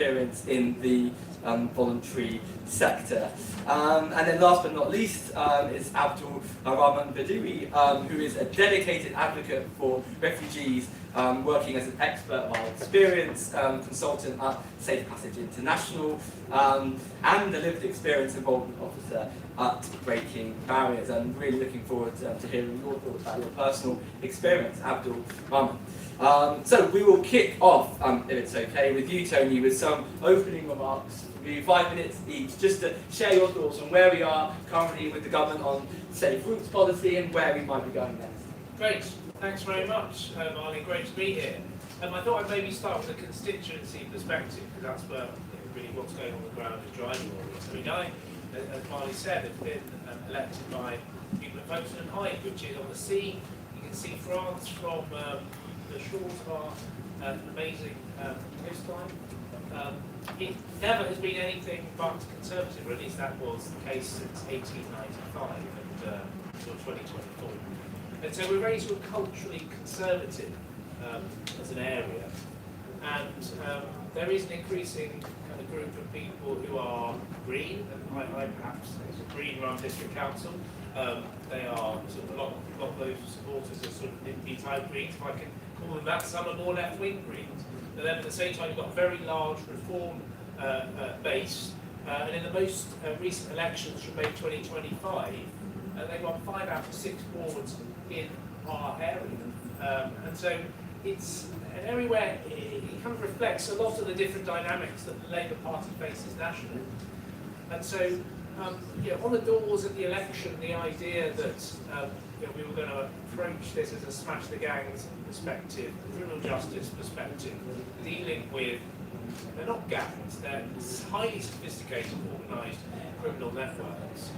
experience in the voluntary sector. And then last but not least is Abdul Rahman Badawi, who is a dedicated advocate for refugees, working as an expert while experienced consultant at Safe Passage International, and a lived experience involvement officer at Breaking Barriers. I'm really looking forward to hearing your thoughts about your personal experience, Abdul Rahman. So we will kick off, if it's okay, with you, Tony, with some opening remarks. We'll give you 5 minutes each, just to share your thoughts on where we are currently with the government on safe routes policy and where we might be going next. Great, thanks very much, Arlene. Great to be here. I thought I'd maybe start with a constituency perspective, because that's where really what's going on the ground is driving all this. I mean, I, as Marley said, have been elected by people at Folkestone and Hythe, which is on the sea. You can see France from the shores of our amazing coastline. It never has been anything but conservative, or at least that was the case since 1895 and until 2024. And so we're very sort of culturally conservative as an area, and there is an increasing kind of group of people who are green, and I perhaps it's a green-run district council. They are sort of a lot of those supporters are sort of NIMBY-type greens, if I can call them that. Some are more left-wing greens, but then at the same time you've got a very large reform base, and in the most recent elections from May 2025, they won 5 out of 6 wards in our area, and so it's an area where it kind of reflects a lot of the different dynamics that the Labour Party faces nationally. And so, on the doors of the election, the idea that we were going to approach this as a smash the gangs perspective, criminal justice perspective, dealing with, they're not gangs, they're highly sophisticated, organised criminal networks,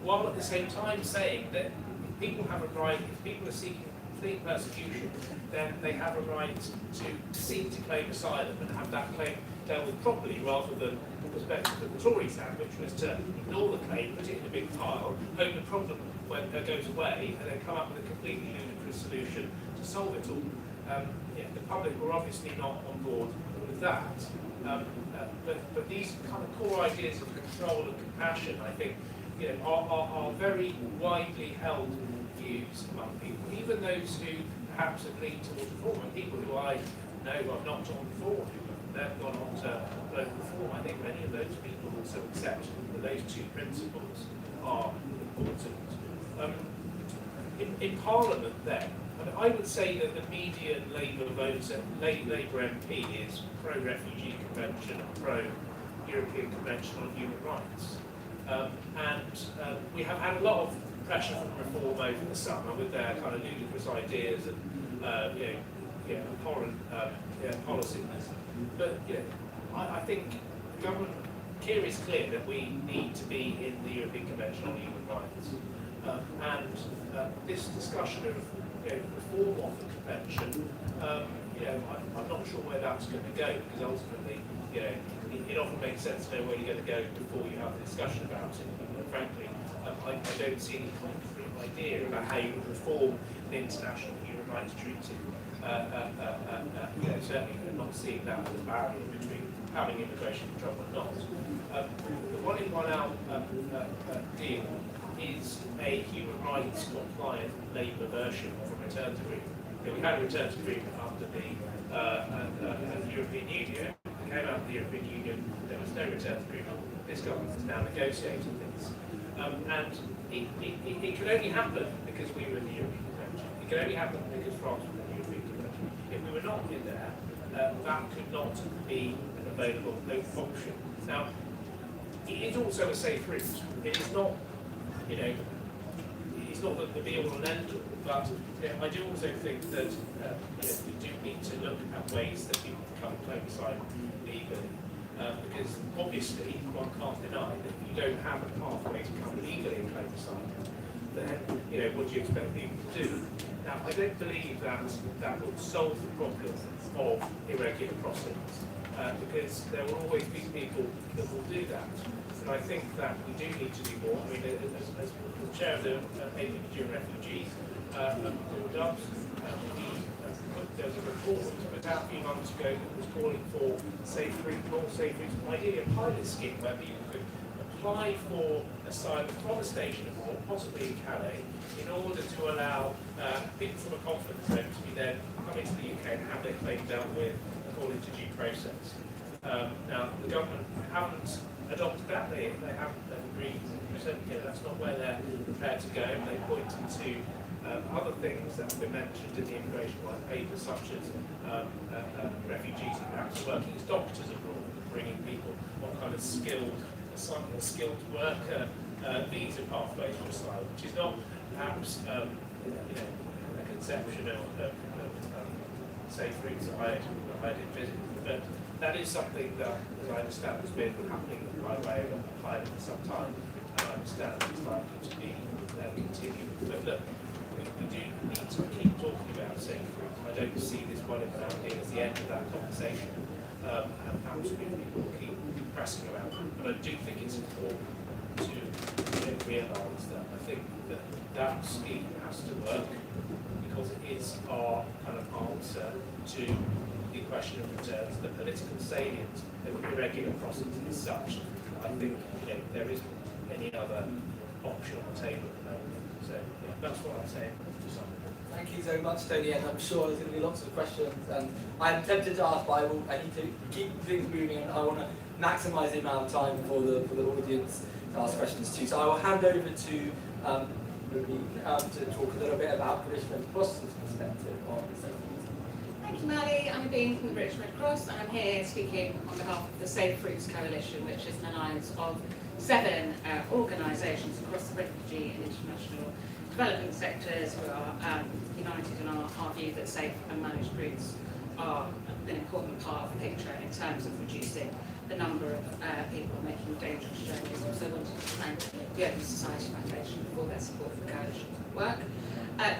while at the same time saying that if people have a right, if people are seeking fleeing persecution, then they have a right to seek to claim asylum and have that claim dealt with properly, rather than the perspective that the Tories had, which was to ignore the claim, put it in a big pile, hope the problem goes away, and then come up with a completely ludicrous solution to solve it all. The public were obviously not on board with that. But these kind of core ideas of control and compassion, I think, are very widely held views among people, even those who perhaps have leaned towards reform, and people who I know have knocked on before, who have gone on to vote reform. I think many of those people also accept that those two principles are important. In Parliament then, I would say that the median Labour voter, Labour MP, is pro-refugee convention and pro-European Convention on Human Rights. And we have had a lot of pressure from Reform over the summer with their kind of ludicrous ideas and abhorrent policies. But I think the government here is clear that we need to be in the European Convention on Human Rights, and this discussion of reform of the convention, I'm not sure where that's going to go, because ultimately, it often makes sense to know where you're going to go before you have a discussion about it. And frankly, I don't see any concrete idea about how you would reform the international human rights treaty. Certainly not seeing that as a barrier between having immigration control and not. The one in, one out deal is a human rights compliant Labour version of a returns agreement. We had a returns agreement under the European Union. We came out of the European Union, there was no returns agreement. This government is now negotiating this. And it could only happen because we were in the European Convention. It could only happen because France was in the European Convention. If we were not in there, that could not be an available option. Now, it is also a safe route. It is not, it's not the be-all and end-all, but I do also think that we do need to look at ways that people can come and claim asylum legally. Because obviously one can't deny that if you don't have a pathway to come legally and claim asylum, then what do you expect people to do? Now, I don't believe that will solve the problem of irregular crossings, because there will always be people that will do that. And I think that we do need to do more. I mean, as the chair of the APPG and Refugees, Paul Dubs, he there was a report put out a few months ago that was calling for more safe routes, ideally a pilot scheme where people could apply for asylum from a station of war, possibly in Calais, in order to allow people from a conflict zone to be then coming to the UK and have their claim dealt with according to due process. Now, the government haven't adopted that, they haven't agreed, that's not where they're prepared to go. They point to other things that have been mentioned in the immigration white paper, such as refugees who perhaps working as doctors abroad, bringing people on kind of skilled worker visa pathways for asylum, which is not perhaps a conception of safe routes that I did visit. But that is something that, as I understand, has been happening by way of a pilot for some time, and I understand it's likely to be continued. But look, we do need to keep talking about safe routes. I don't see this one around here as the end of that conversation, and absolutely we'll keep pressing around it. But I do think it's important to realise that I think that scheme has to work, because it is our kind of answer to the question of returns. The political salient of irregular crossings is such, I think there isn't any other option on the table at the moment. So that's what I'm saying. Thank you so much, Tony, and I'm sure there's going to be lots of questions. And I'm tempted to ask, but I need to keep things moving, and I want to maximise the amount of time for the audience to ask questions too. So I will hand over to Monique to talk a little bit about British Red Cross's perspective on safe routes. Thank you, Maddie. I'm Bean from the British Red Cross, and I'm here speaking on behalf of the Safe Routes Coalition, which is an alliance of 7 organisations across the refugee and international development sectors who are united in our view that safe and managed routes are an important part of the picture in terms of reducing the number of people making dangerous journeys. I also wanted to thank the Open Society Foundation for their support for the coalition's work.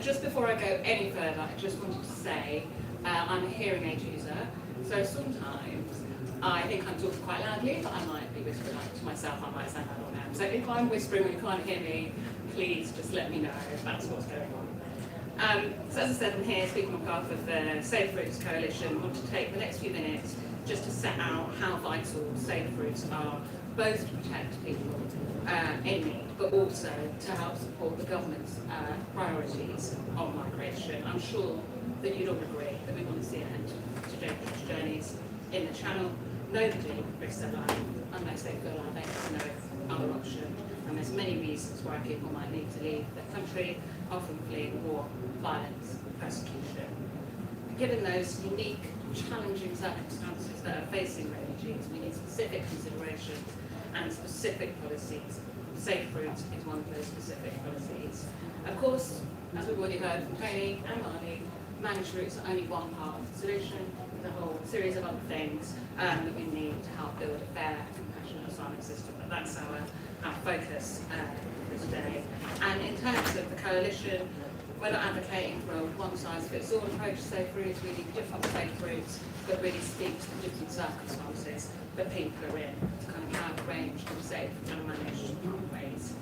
Just before I go any further, I just wanted to say I'm a hearing aid user, so sometimes I think I'm talking quite loudly, but I might be whispering to myself, I might sound like I am. So if I'm whispering and you can't hear me, please just let me know if that's what's going on. So as I said, I'm here speaking on behalf of the Safe Routes Coalition. I want to take the next few minutes just to set out how vital safe routes are, both to protect people in need, but also to help support the government's priorities on migration. I'm sure that you'd all agree that we want to see an end to dangerous journeys in the Channel. Nobody risks their life unless they feel like they have no other option. And there's many reasons why people might need to leave their country, often fleeing war, violence, persecution. Given those unique, challenging circumstances that are facing refugees, we need specific considerations and specific policies. Safe routes is one of those specific policies. Of course, as we've already heard from Tony and Marnie, managed routes are only one part of the solution. There's a whole series of other things that we need to help build a fair and compassionate asylum system. But that's our focus for today. And in terms of the coalition, we're not advocating for a one-size-fits-all approach to safe routes. We need different safe routes that really speak to the different circumstances that people are in to kind of have a range of safe and managed pathways.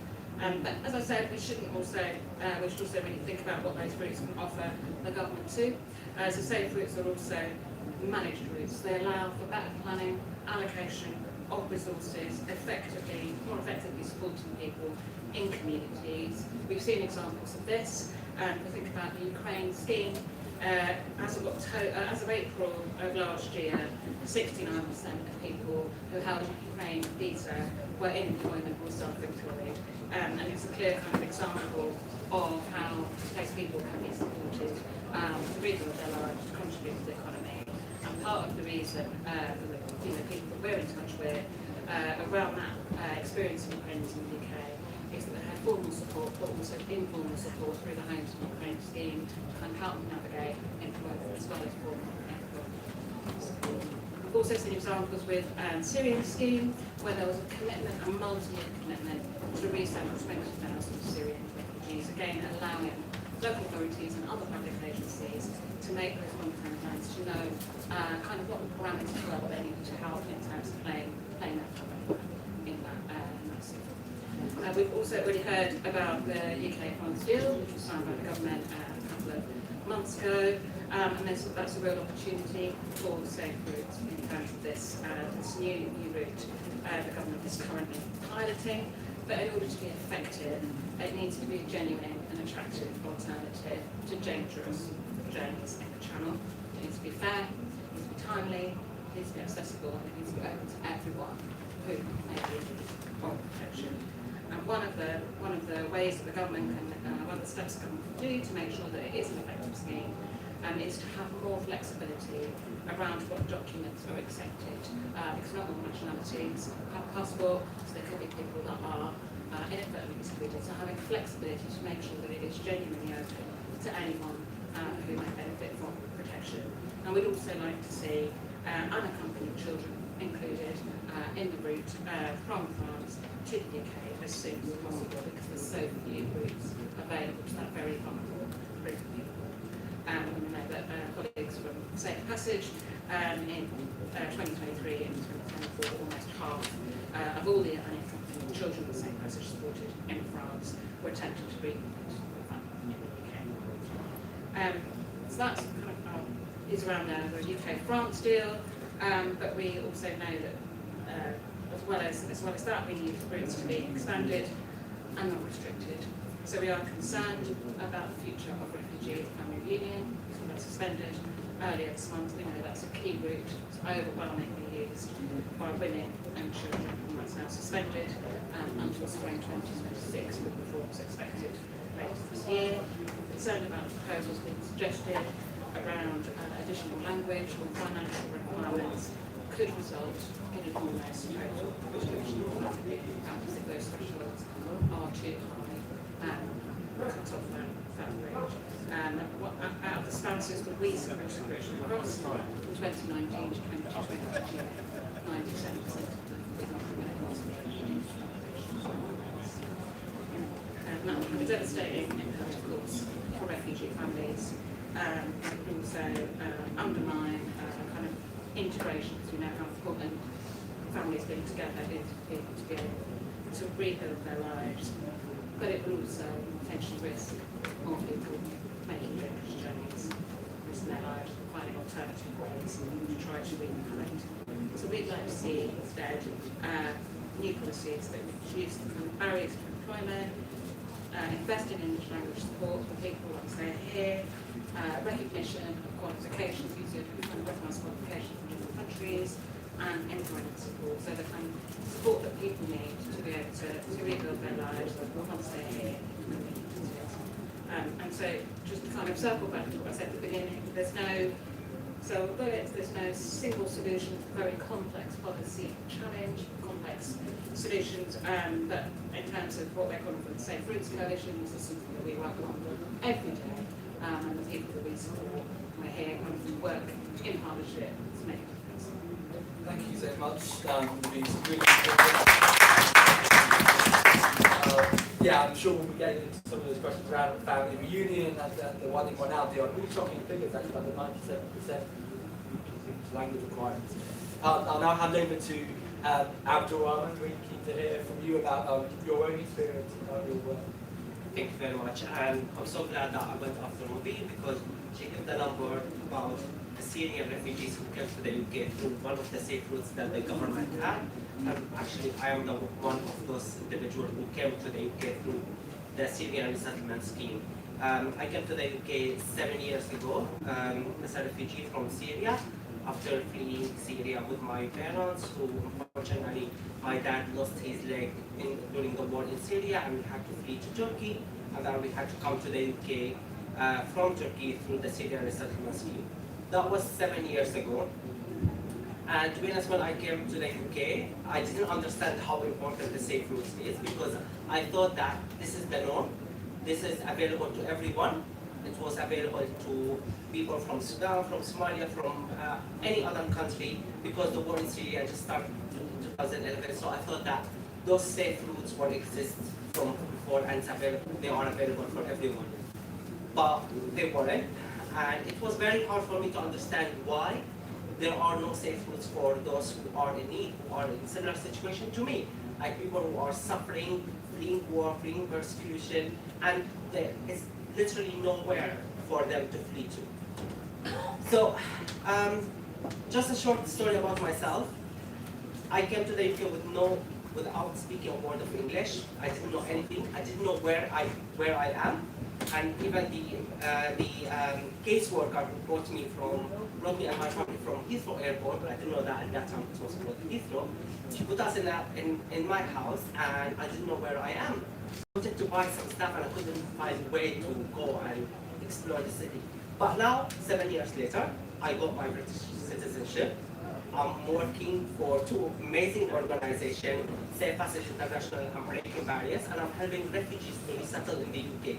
But as I said, we should also really think about what those routes can offer the government too. So safe routes are also managed routes. They allow for better planning, allocation of resources, more effectively supporting people in communities. We've seen examples of this. We think about the Ukraine scheme. As of April of last year, 69% of people who held a Ukraine visa were in employment or self-employed. And it's a clear kind of example of how those people can be supported to rebuild their lives, to contribute to the economy. And part of the reason for the people that we're in touch with around that experience of Ukraine in the UK is that they had formal support, but also informal support through the Homes in Ukraine scheme to kind of help them navigate employment as well as formal support. We've also seen examples with Syrian scheme, where there was a commitment, a multi-year commitment to resettle 20,000 Syrian refugees, again allowing local authorities and other public agencies to make those long-term plans, to know kind of what the parameters were that they needed to help in terms of playing that role in that system. We've also already heard about the UK-France deal, which was signed by the government a couple of months ago. And that's a real opportunity for Safe Routes in terms of this new route the government is currently piloting. But in order to be effective, it needs to be a genuine and attractive alternative to dangerous journeys in the Channel. It needs to be fair, it needs to be timely, it needs to be accessible, and it needs to be open to everyone who may need protection. And one of the ways that the government can, one of the steps the government can do to make sure that it is an effective scheme is to have more flexibility around what documents are accepted. Because not all nationalities have a passport, so there could be people that are inadvertently excluded. So having flexibility to make sure that it is genuinely open to anyone who might benefit from protection. And we'd also like to see unaccompanied children included in the route from France to the UK as soon as possible, because there's so few routes available to that very vulnerable group of people. We know that colleagues from Safe Passage in 2023 and 2024, almost half of all the unaccompanied children with Safe Passage supported in France were attempted to relocate in the UK. So that's kind of is around the UK-France deal, but we also know that as well as that, we need routes to be expanded and not restricted. So we are concerned about the future of refugee and family reunion, which was suspended earlier this month. We know that's a key route. It's overwhelmingly used by women and children, and that's now suspended until spring 2026, with reforms expected later this year. Concerned about the proposals being suggested around additional language or financial requirements could result in an almost total restriction of family if those thresholds are too high. Cut off that range. Out of the spouses that we submitted across from 2019 to 2020, 97% of them did not commit across the and that had a devastating impact, of course, for refugee families, and also undermine kind of integration, because we know how important families being together is to be able to rebuild their lives. But it will also potentially risk more people making dangerous journeys, risking their lives, finding alternative ways to try to reconnect. So we'd like to see instead new policies that reduce the kind of barriers to employment, investing in English language support for people once they're here, recognition of qualifications, using kind of recognised qualifications from different countries, and employment support, so the kind of support that people need to be able to rebuild their lives once they're here. And so just to kind of circle back to what I said at the beginning, there's no single solution for very complex policy challenge, complex solutions, but in terms of what we're calling for the Safe Routes Coalition, this is something that we work on every day, and the people that we support, we're here and work in partnership to make it. Thank you so much. Yeah, I'm sure we'll be getting into some of those questions around family reunion and the one in one out. There are really shocking figures, actually, about the 97% language requirements. I'll now hand over to Abdul Rahman. Really keen to hear from you about your own experience and your work. Thank you very much. And I'm so glad that I went after Mubin, because she gave the number about the Syrian refugees who came to the UK through one of the safe routes that the government had. And actually, I am one of those individuals who came to the UK through the Syrian resettlement scheme. I came to the UK 7 years ago as a refugee from Syria, after fleeing Syria with my parents, who unfortunately my dad lost his leg during the war in Syria, and we had to flee to Turkey, and then we had to come to the UK from Turkey through the Syrian resettlement scheme. That was 7 years ago. And to be honest, when I came to the UK, I didn't understand how important the safe routes is, because I thought that this is the norm. This is available to everyone. It was available to people from Sudan, from Somalia, from any other country, because the war in Syria just started in 2011. So I thought that those safe routes will exist from before, and they are available for everyone. But they weren't. And it was very hard for me to understand why there are no safe routes for those who are in need, who are in similar situation to me, like people who are suffering, fleeing war, fleeing persecution, and there is literally nowhere for them to flee to. So, just a short story about myself. I came to the UK without speaking a word of English. I didn't know anything. I didn't know where I am, and even the caseworker who brought me and my family from Heathrow Airport. But I didn't know that at that time it was called Heathrow. She put us in my house, and I didn't know where I am. I wanted to buy some stuff, and I couldn't find a way to go and explore the city. But now, 7 years later, I got my British citizenship. I'm working for two amazing organizations, Safe Passage International and Breaking Barriers, and I'm helping refugees to resettle in the UK.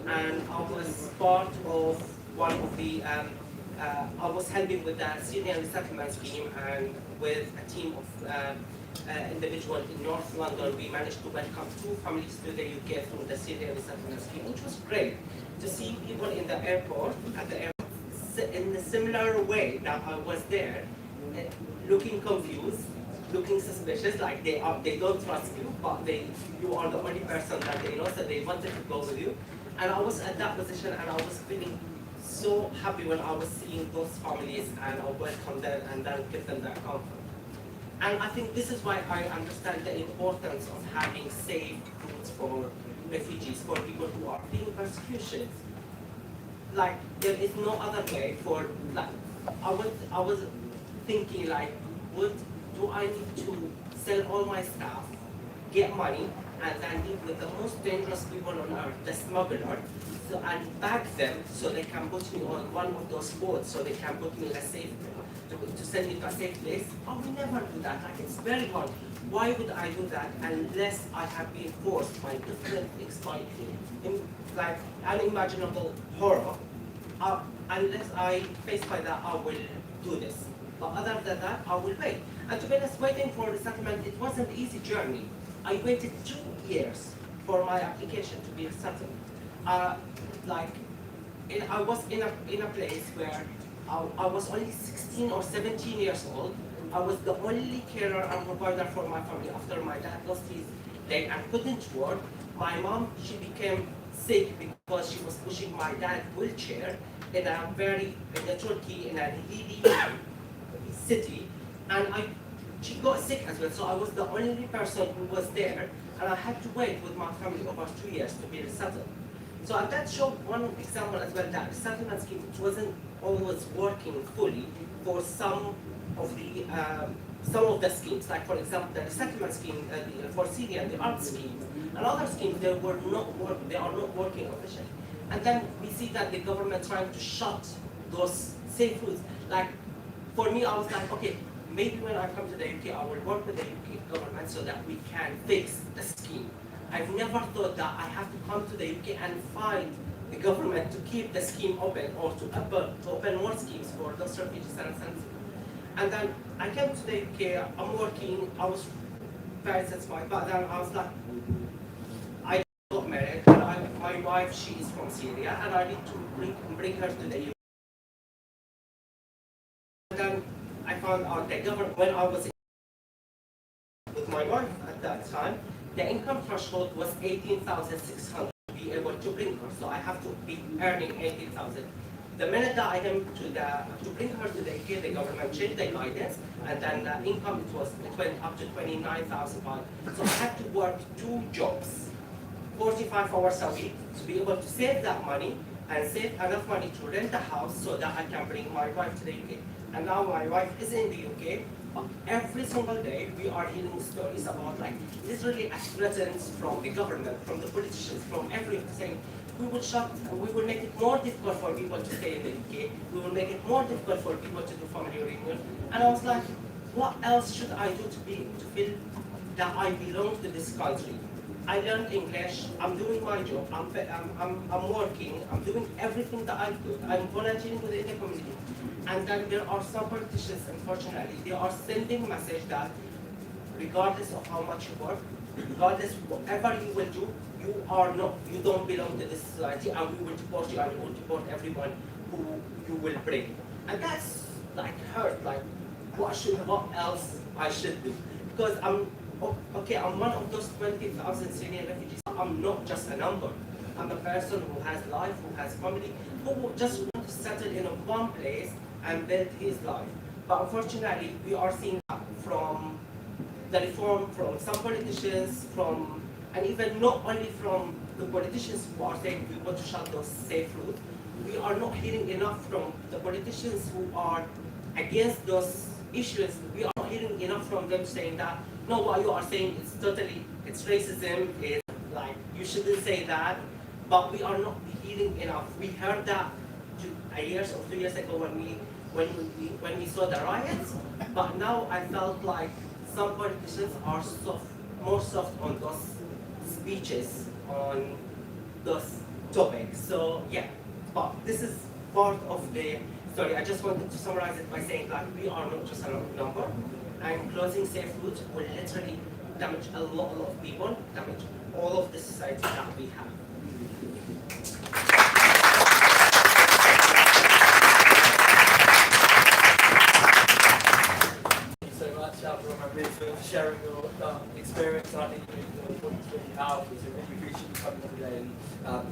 And I was part of one of the, I was helping with the Syrian resettlement scheme, and with a team of individuals in North London, we managed to welcome 2 families to the UK through the Syrian resettlement scheme, which was great to see people in the airport, in a similar way that I was there, looking confused, looking suspicious, like they don't trust you, but you are the only person that they know, so they wanted to go with you. And I was at that position, and I was feeling so happy when I was seeing those families, and I welcomed them and then give them that comfort. And I think this is why I understand the importance of having safe routes for refugees, for people who are fleeing persecution. Like, there is no other way for, like, I was thinking, like, do I need to sell all my stuff, get money, and then live with the most dangerous people on earth, the smuggler, and bag them so they can put me on one of those boats, so they can put me in a safe, to send me to a safe place? I will never do that. Like, it's very hard. Why would I do that unless I have been forced by different things, by like unimaginable horror? Unless I faced by that, I will do this. But other than that, I will wait. And to be honest, waiting for resettlement, it wasn't an easy journey. I waited 2 years for my application to be resettled. I was in a place where I was only 16 or 17 years old. I was the only carer and provider for my family after my dad lost his leg and couldn't work. My mom, she became sick because she was pushing my dad's wheelchair in Turkey, in a hilly city, and she got sick as well. So I was the only person who was there, and I had to wait with my family over 2 years to be resettled. So that showed one example as well, that resettlement scheme wasn't always working fully for some of the schemes. Like, for example, the resettlement scheme for Syria, the art schemes, and other schemes, they are not working efficiently. And then we see that the government trying to shut those safe routes. Like, for me, I was like, okay, maybe when I come to the UK, I will work with the UK government so that we can fix the scheme. I've never thought that I have to come to the UK and fight the government to keep the scheme open, or to open more schemes for those refugees and asylum. And then I came to the UK, I'm working, I was very satisfied, but then I was like, I got married, and my wife, she is from Syria, and I need to bring her to the UK. And then I found out the government, when I was with my wife at that time, the income threshold was 18,600 to be able to bring her. So I have to be earning 18,000. The minute that I came to bring her to the UK, the government changed the guidance, and then the income it went up to 29,000 pounds. So I had to work 2 jobs, 45 hours a week, to be able to save that money and save enough money to rent a house so that I can bring my wife to the UK. And now my wife is in the UK. Every single day we are hearing stories about, like, literally threats from the government, from the politicians, from everyone, saying we will make it more difficult for people to stay in the UK, we will make it more difficult for people to do family reunion. And I was like, what else should I do to feel that I belong to this country? I learned English, I'm doing my job, I'm working, I'm doing everything that I could, I'm volunteering with the community. And then there are some politicians, unfortunately, they are sending a message that regardless of how much you work, regardless of whatever you will do, you don't belong to this society, and we will deport you, and we will deport everyone who you will bring. And that's like hurt, like what else I should do? Because I'm one of those 20,000 Syrian refugees. I'm not just a number. I'm a person who has life, who has family, who just want to settle in one place and build his life. But unfortunately, we are seeing that from the reform from some politicians, and even not only from the politicians who are saying we want to shut those safe routes. We are not hearing enough from the politicians who are against those issues. We are not hearing enough from them saying that, no, what you are saying is it's racism, it's like, you shouldn't say that, but we are not hearing enough. We heard that a year or 2 years ago when we saw the riots, but now I felt like some politicians are more soft on those speeches, on those topics. So yeah, but this is part of the story. I just wanted to summarize it by saying that we are not just a number, and closing safe routes will literally damage a lot of people, damage all of the society that we have. For sharing your experience. I think the points really powerful, so really appreciate you coming today and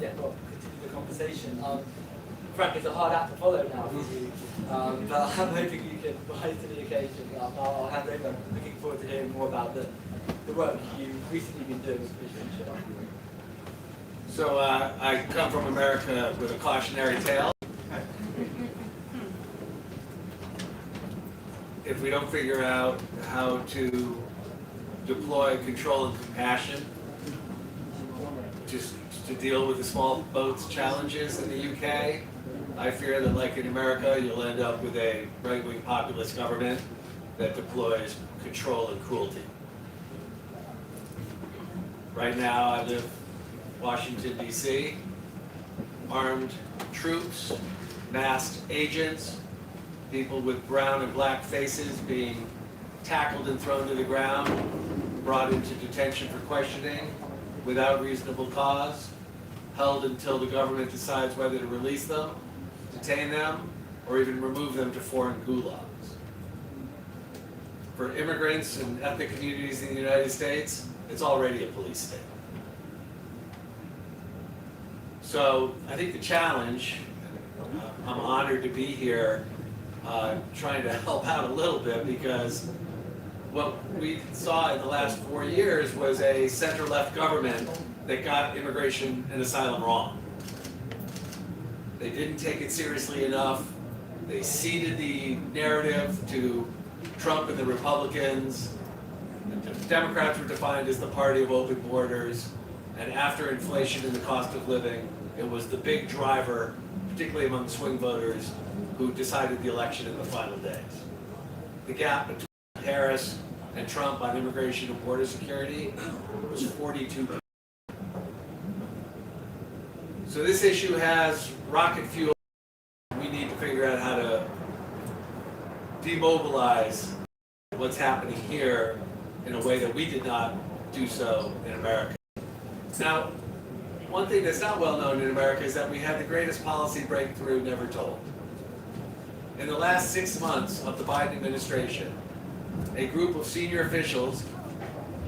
continue the conversation. Frank, it's a hard act to follow now for you, but I'm hoping you can rise to the occasion. I'll hand over. Looking forward to hearing more about the work you've recently been doing with Vision Show. So I come from America with a cautionary tale. If we don't figure out how to deploy control and compassion just to deal with the small boats challenges in the UK, I fear that like in America, you'll end up with a right-wing populist government that deploys control and cruelty. Right now, I live in Washington, D.C., armed troops, masked agents, people with brown and black faces being tackled and thrown to the ground, brought into detention for questioning without reasonable cause, held until the government decides whether to release them, detain them, or even remove them to foreign gulags. For immigrants and ethnic communities in the United States, it's already a police state. So I think the challenge, I'm honored to be here trying to help out a little bit, because what we saw in the last 4 years was a center-left government that got immigration and asylum wrong. They didn't take it seriously enough. They ceded the narrative to Trump and the Republicans. The Democrats were defined as the party of open borders. And after inflation and the cost of living, it was the big driver, particularly among swing voters, who decided the election in the final days. The gap between Harris and Trump on immigration and border security was 42%. So this issue has rocket fuel. We need to figure out how to demobilize what's happening here in a way that we did not do so in America. Now, one thing that's not well known in America is that we had the greatest policy breakthrough never told. In the last 6 months of the Biden administration, a group of senior officials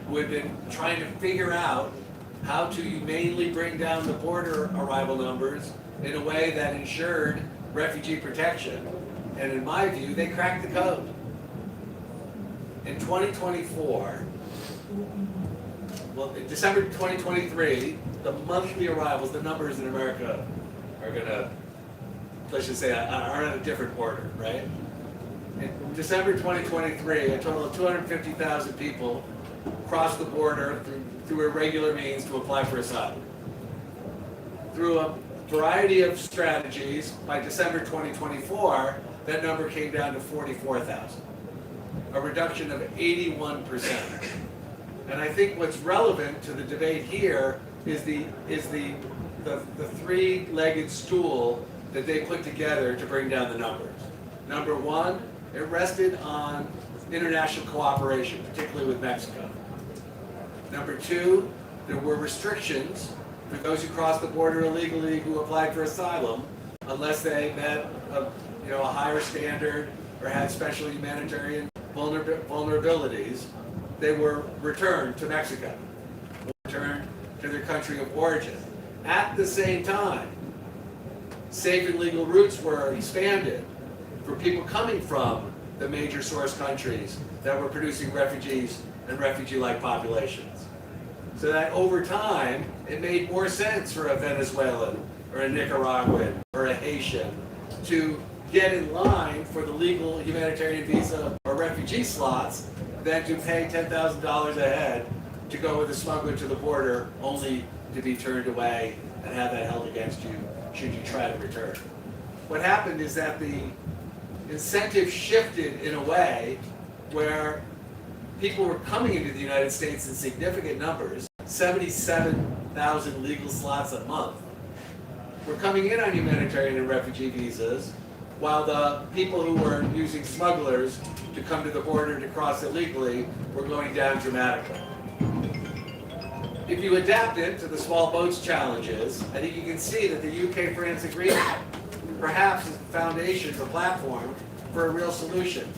who had been trying to figure out how to humanely bring down the border arrival numbers in a way that ensured refugee protection, and in my view, they cracked the code. In 2024, well, in December 2023, the monthly arrivals, the numbers in America are going to, let's just say, are in a different order, right? In December 2023, a total of 250,000 people crossed the border through irregular means to apply for asylum. Through a variety of strategies, by December 2024, that number came down to 44,000, a reduction of 81%. And I think what's relevant to the debate here is the three-legged stool that they put together to bring down the numbers. Number one, it rested on international cooperation, particularly with Mexico. Number two, there were restrictions for those who crossed the border illegally who applied for asylum, unless they met a higher standard or had special humanitarian vulnerabilities. They were returned to Mexico, returned to their country of origin. At the same time, safe and legal routes were expanded for people coming from the major source countries that were producing refugees and refugee-like populations. So that over time, it made more sense for a Venezuelan or a Nicaraguan or a Haitian to get in line for the legal humanitarian visa or refugee slots than to pay $10,000 a head to go with a smuggler to the border only to be turned away and have that held against you should you try to return. What happened is that the incentive shifted in a way where people were coming into the United States in significant numbers, 77,000 legal slots a month, were coming in on humanitarian and refugee visas, while the people who were using smugglers to come to the border to cross illegally were going down dramatically. If you adapt it to the small boats challenges, I think you can see that the UK-France agreement perhaps is the foundation, the platform for a real solution.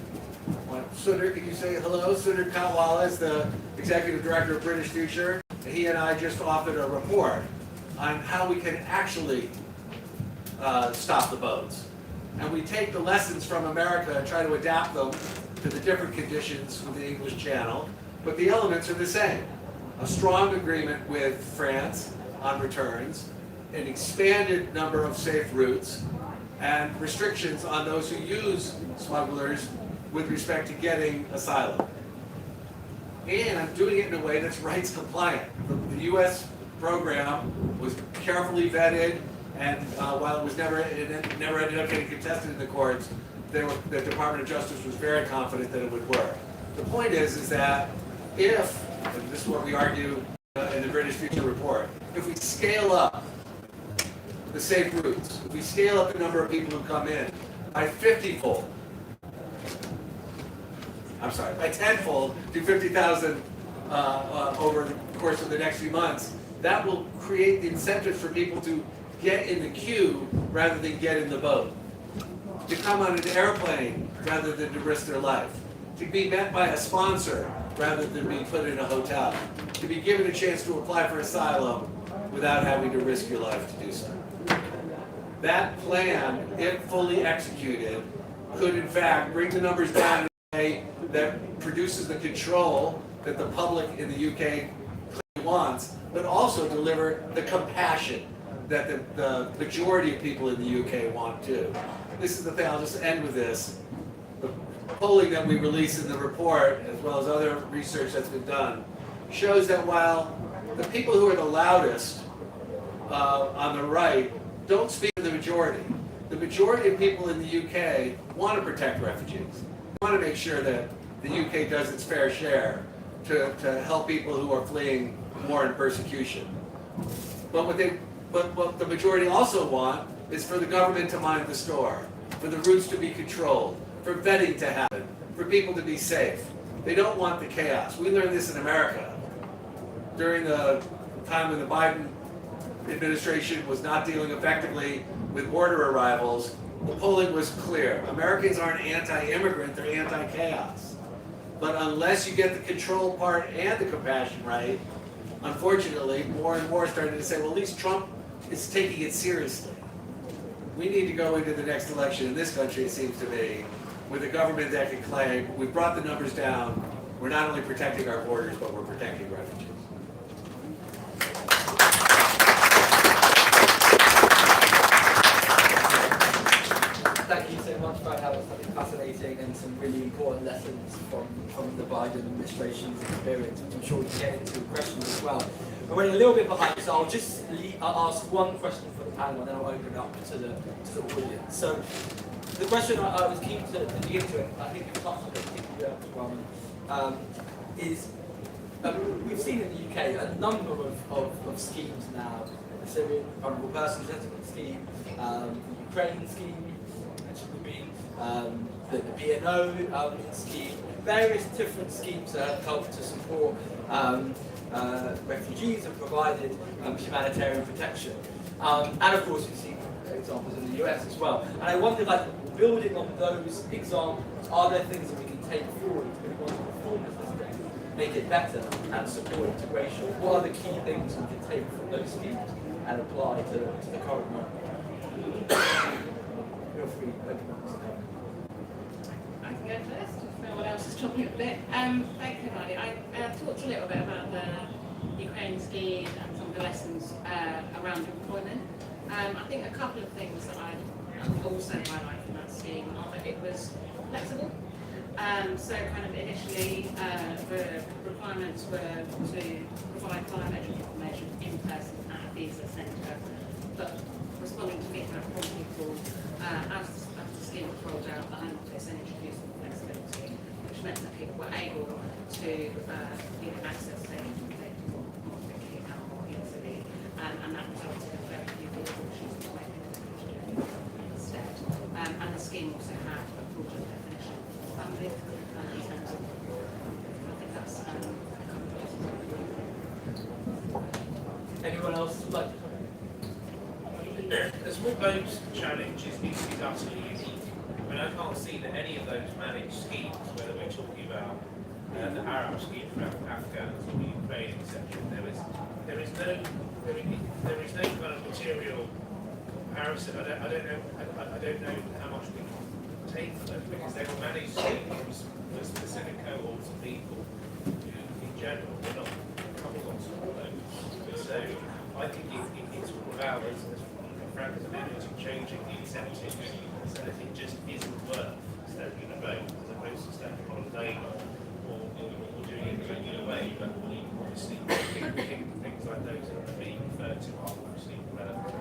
Sundar, can you say hello? Sundar Katwala is the executive director of British Future. He and I just authored a report on how we can actually stop the boats. And we take the lessons from America and try to adapt them to the different conditions of the English Channel, but the elements are the same. A strong agreement with France on returns, an expanded number of safe routes, and restrictions on those who use smugglers with respect to getting asylum. And doing it in a way that's rights compliant. The U.S. program was carefully vetted, and while it never ended up getting contested in the courts, the Department of Justice was very confident that it would work. The point is that if, and this is what we argue in the British Future report, if we scale up the safe routes, if we scale up the number of people who come in by 50-fold, by 10-fold to 50,000 over the course of the next few months, that will create the incentives for people to get in the queue rather than get in the boat, to come on an airplane rather than to risk their life, to be met by a sponsor rather than being put in a hotel, to be given a chance to apply for asylum without having to risk your life to do so. That plan, if fully executed, could in fact bring the numbers down in a way that produces the control that the public in the UK wants, but also deliver the compassion that the majority of people in the UK want too. This is the thing, I'll just end with this. The polling that we release in the report, as well as other research that's been done, shows that while the people who are the loudest on the right don't speak to the majority of people in the UK want to protect refugees. They want to make sure that the UK does its fair share to help people who are fleeing war and persecution. But what the majority also want is for the government to mind the store, for the routes to be controlled, for vetting to happen, for people to be safe. They don't want the chaos. We learned this in America. During the time when the Biden administration was not dealing effectively with border arrivals, the polling was clear. Americans aren't anti-immigrant, they're anti-chaos. But unless you get the control part and the compassion right, unfortunately, more and more started to say, well, at least Trump is taking it seriously. We need to go into the next election in this country, it seems to me, with a government that can claim, we've brought the numbers down, we're not only protecting our borders, but we're protecting refugees. Thank you so much, Brian. That was something fascinating and some really important lessons from the Biden administration's experience, which I'm sure we can get into questions as well. We're running a little bit behind, so I'll just I'll ask one question for the panel and then I'll open it up to the audience. So the question I was keen to dig into, and I think you touched on it, is we've seen in the UK a number of schemes now. The Syrian Vulnerable Persons Resettlement Scheme, the Ukraine scheme, the BNO scheme, various different schemes that have helped to support refugees and provided humanitarian protection. And of course, we've seen examples in the US as well. And I wonder, like, building on those examples, are there things that we can take forward if we want to reform the system, make it better, and support integration? What are the key things we can take from those schemes and apply to the current moment? Feel free to open up. go first, if no one else is talking a bit. Thank you, Riley. I talked a little bit about the Ukraine scheme and some of the lessons around employment. I think a couple of things that I'd also highlight from that scheme are that it was flexible. So kind of initially the requirements were to provide biometric information in person at a visa centre, but responding to feedback from people as the scheme was rolled out, the Home Office and introduced flexibility, which meant that people were able to access their data more quickly and more easily, and that resulted in very few people choosing to make it instead. And the scheme also had a broader definition of family in terms of, I think that's a couple of Anyone else would like to comment? The small boats challenge is utterly unique. I mean, I can't see that any of those managed schemes, whether we're talking about the Arab scheme for Afghans or Ukraine, etc., there is no kind of material comparison. I don't know how much we can take from those because they were managed schemes for specific cohorts of people who, in general, were not coupled on small boats. So I think it's all about, as Frank has alluded to, changing the incentives so that it just isn't worth stepping in a boat as opposed to stepping on a lane or doing it in a regular way. But obviously, things like those that are being referred to are obviously relevant.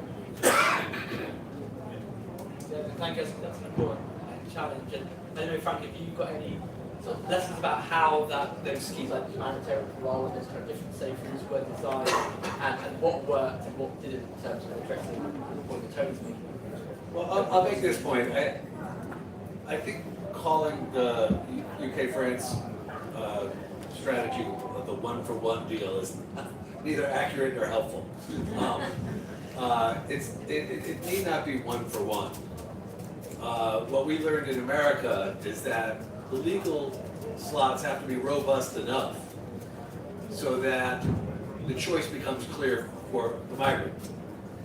Yeah, thank you. That's an important challenge. And I don't know, Frank, if you've got any sort of lessons about how those schemes like humanitarian parole and those kind of different safe routes were designed and what worked and what didn't in terms of addressing what the Tony's making. Well, I'll make this point. I think calling the UK-France strategy the one-for-one deal is neither accurate nor helpful. It need not be one-for-one. What we learned in America is that the legal slots have to be robust enough so that the choice becomes clear for the migrant.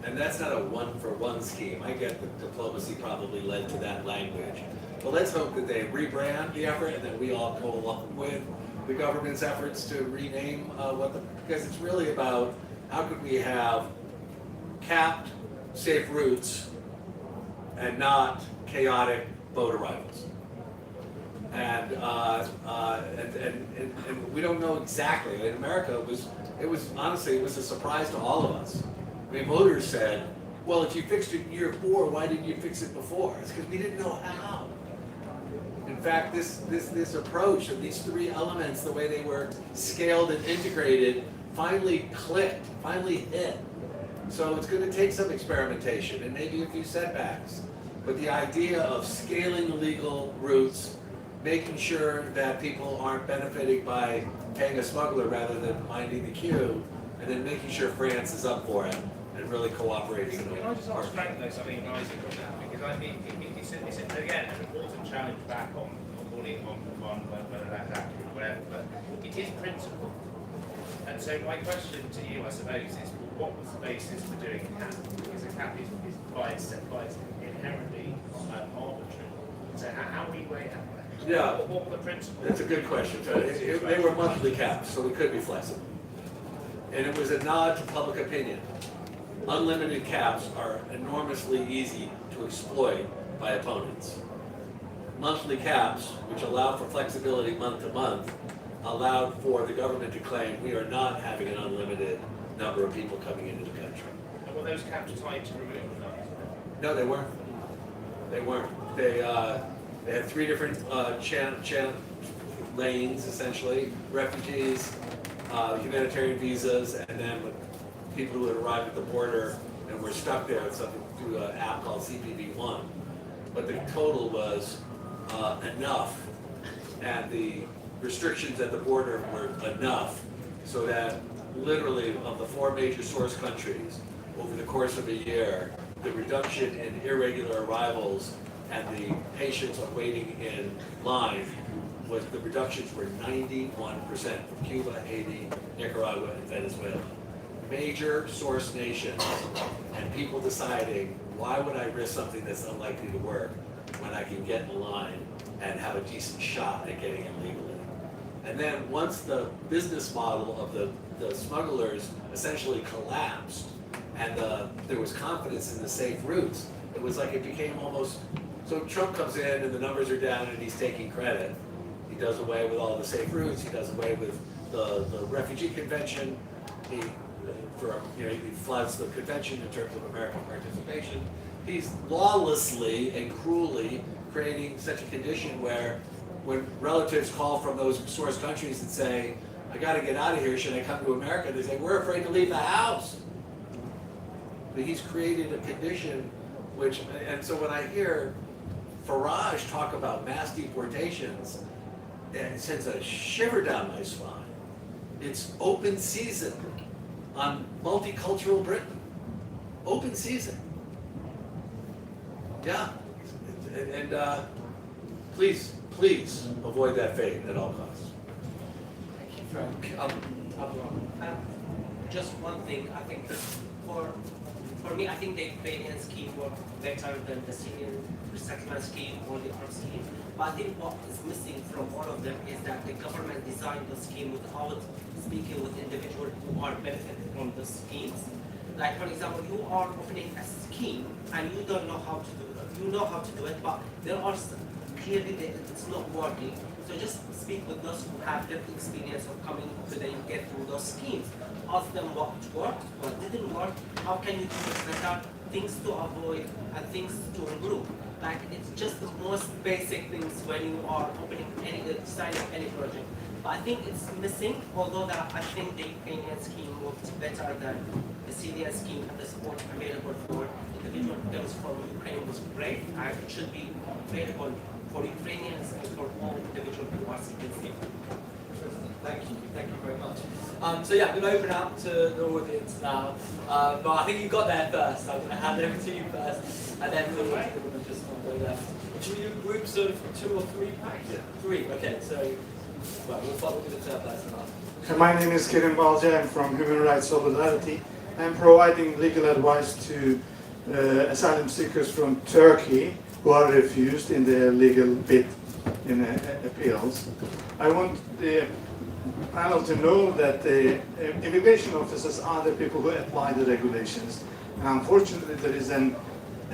And that's not a one-for-one scheme. I get that diplomacy probably led to that language. But let's hope that they rebrand the effort and that we all go along with the government's efforts to rename because it's really about how could we have capped safe routes and not chaotic boat arrivals. And we don't know exactly. In America, it was honestly a surprise to all of us. I mean, voters said, well, if you fixed it in year 4, why didn't you fix it before? It's because we didn't know how. In fact, this approach of these 3 elements, the way they were scaled and integrated, finally clicked, finally hit. So it's going to take some experimentation and maybe a few setbacks. But the idea of scaling the legal routes, making sure that people aren't benefiting by paying a smuggler rather than minding the queue, and then making sure France is up for it and really cooperating. Can I just ask Frank though something rising from that? Because I think it's again an important challenge back on calling on whether that's accurate or whatever, but it is principle. And so my question to you, I suppose, is what was the basis for doing a cap? Because a cap is by its inherently arbitrary. So how we weigh that? Yeah, What were the principles? that's a good question. So they were monthly caps, so we could be flexible. And it was a nod to public opinion. Unlimited caps are enormously easy to exploit by opponents. Monthly caps, which allowed for flexibility month to month, allowed for the government to claim we are not having an unlimited number of people coming into the country. And were those caps tied to removal numbers? No, they weren't. They weren't. They had 3 different lanes, essentially: refugees, humanitarian visas, and then people who had arrived at the border and were stuck there with something through an app called CPV1. But the total was enough, and the restrictions at the border were enough so that literally of the 4 major source countries over the course of a year, the reduction in irregular arrivals and the patients waiting in line was the reductions were 91% from Cuba, Haiti, Nicaragua, and Venezuela. Major source nations, and people deciding, why would I risk something that's unlikely to work when I can get in line and have a decent shot at getting in legally. And then once the business model of the smugglers essentially collapsed and there was confidence in the safe routes, it was like it became almost, so Trump comes in and the numbers are down and he's taking credit. He does away with all the safe routes, he does away with the refugee convention, he floods the convention in terms of American participation. He's lawlessly and cruelly creating such a condition where when relatives call from those source countries and say, I gotta get out of here, should I come to America? They say, we're afraid to leave the house. But he's created a condition which, and so when I hear Farage talk about mass deportations, it sends a shiver down my spine. It's open season on multicultural Britain. Open season. Yeah. And please avoid that fate at all costs. Thank you, Frank. Just one thing, I think for me, I think the Ukrainian scheme worked better than the Syrian resettlement scheme or the Arab scheme. But I think what is missing from all of them is that the government designed the scheme without speaking with individuals who are benefiting from the schemes. Like for example, you are opening a scheme and you don't know how to do it. You know how to do it, but there are clearly it's not working. So just speak with those who have lived experience of coming to the UK through those schemes. Ask them what worked, what didn't work, how can you do it better, things to avoid and things to improve. Like it's just the most basic things when you are opening signing any project. But I think it's missing, although that I think the Ukrainian scheme worked better than the Syrian scheme, and the support available for individual girls from Ukraine was great, and it should be available for Ukrainians and for all individuals who are seeking safety. Thank you very much. So yeah, I'm going to open up to the audience now. But I think you got there first. I'm going to hand over to you first, and then we'll just go left. Should we do groups of 2 or 3 packs? Yeah. 3. Okay. So well, we'll follow with the third person now. My name is Kerim Balca. I'm from Human Rights Solidarity. I'm providing legal advice to asylum seekers from Turkey who are refused in their legal bid in appeals. I want the panel to know that the immigration officers are the people who apply the regulations. And unfortunately, there is a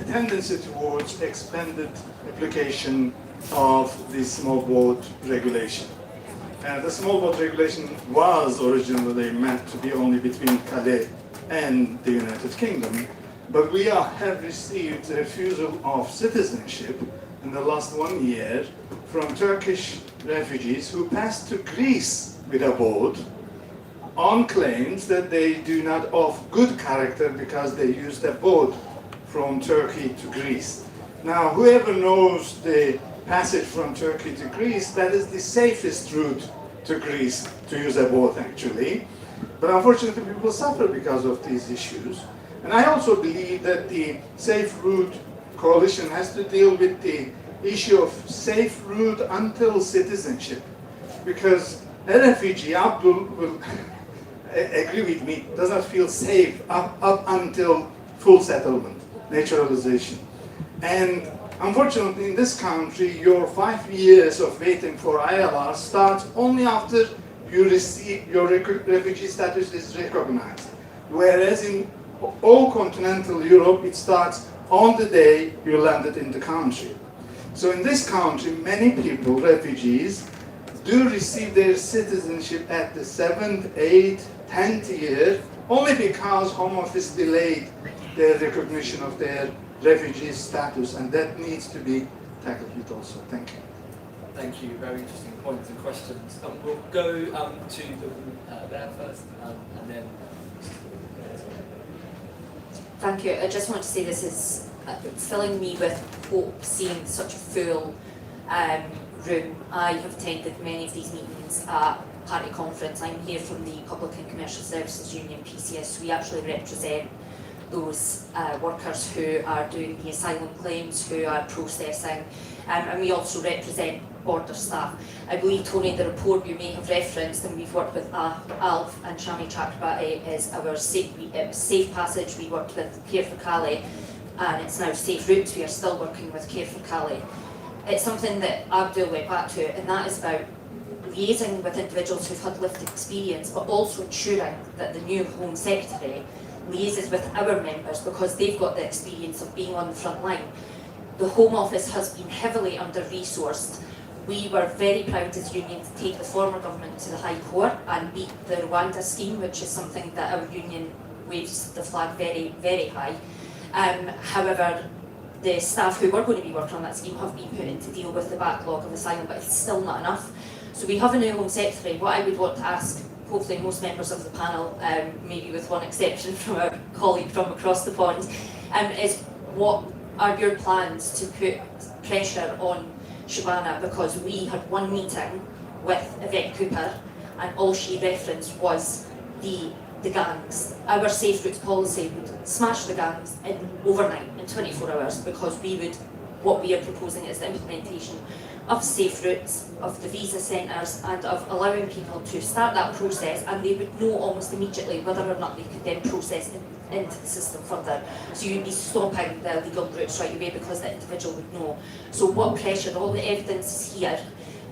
tendency towards expanded application of the small boat regulation. The small boat regulation was originally meant to be only between Calais and the United Kingdom, but we have received refusal of citizenship in the last 1 year from Turkish refugees who passed to Greece with a boat on claims that they do not of good character because they used a boat from Turkey to Greece. Now, whoever knows the passage from Turkey to Greece, that is the safest route to Greece to use a boat actually. But unfortunately, people suffer because of these issues. And I also believe that the Safe Route Coalition has to deal with the issue of safe route until citizenship. Because a refugee, Abdul will agree with me, does not feel safe up until full settlement, naturalization. And unfortunately, in this country, your 5 years of waiting for ILR starts only after you receive your refugee status is recognized. Whereas in all continental Europe, it starts on the day you landed in the country. So in this country, many people, refugees, do receive their citizenship at the 7th, 8th, 10th year, only because Home Office delayed their recognition of their refugee status, and that needs to be tackled with also. Thank you. Thank you. Very interesting points and questions. We'll go to the there first, and then. Thank you. I just want to say this is filling me with hope seeing such a full room. I have attended many of these meetings at Party Conference. I'm here from the Public and Commercial Services Union, PCS. We actually represent those workers who are doing the asylum claims, who are processing, and we also represent border staff. I believe, Tony, the report you may have referenced, and we've worked with ALF and Shami Chakrabarti, is our safe passage. We worked with Care for Calais, and it's now Safe Routes. We are still working with Care for Calais. it's something that Abdul went back to, and that is about liaising with individuals who've had lived experience, but also ensuring that the new Home Secretary liaises with our members because they've got the experience of being on the front line. The Home Office has been heavily under-resourced. We were very proud as a union to take the former government to the High Court and beat the Rwanda scheme, which is something that our union waves the flag very, very high. However, the staff who were going to be working on that scheme have been put in to deal with the backlog of asylum, but it's still not enough. So we have a new Home Secretary. What I would want to ask, hopefully most members of the panel, maybe with one exception from our colleague from across the pond, is what are your plans to put pressure on Shabana, because we had one meeting with Yvette Cooper and all she referenced was the gangs. Our safe routes policy would smash the gangs in overnight, in 24 hours, because what we are proposing is the implementation of safe routes, of the visa centres, and of allowing people to start that process, and they would know almost immediately whether or not they could then process into the system further. So you'd be stopping the legal routes right away because the individual would know. So what pressure, all the evidence is here.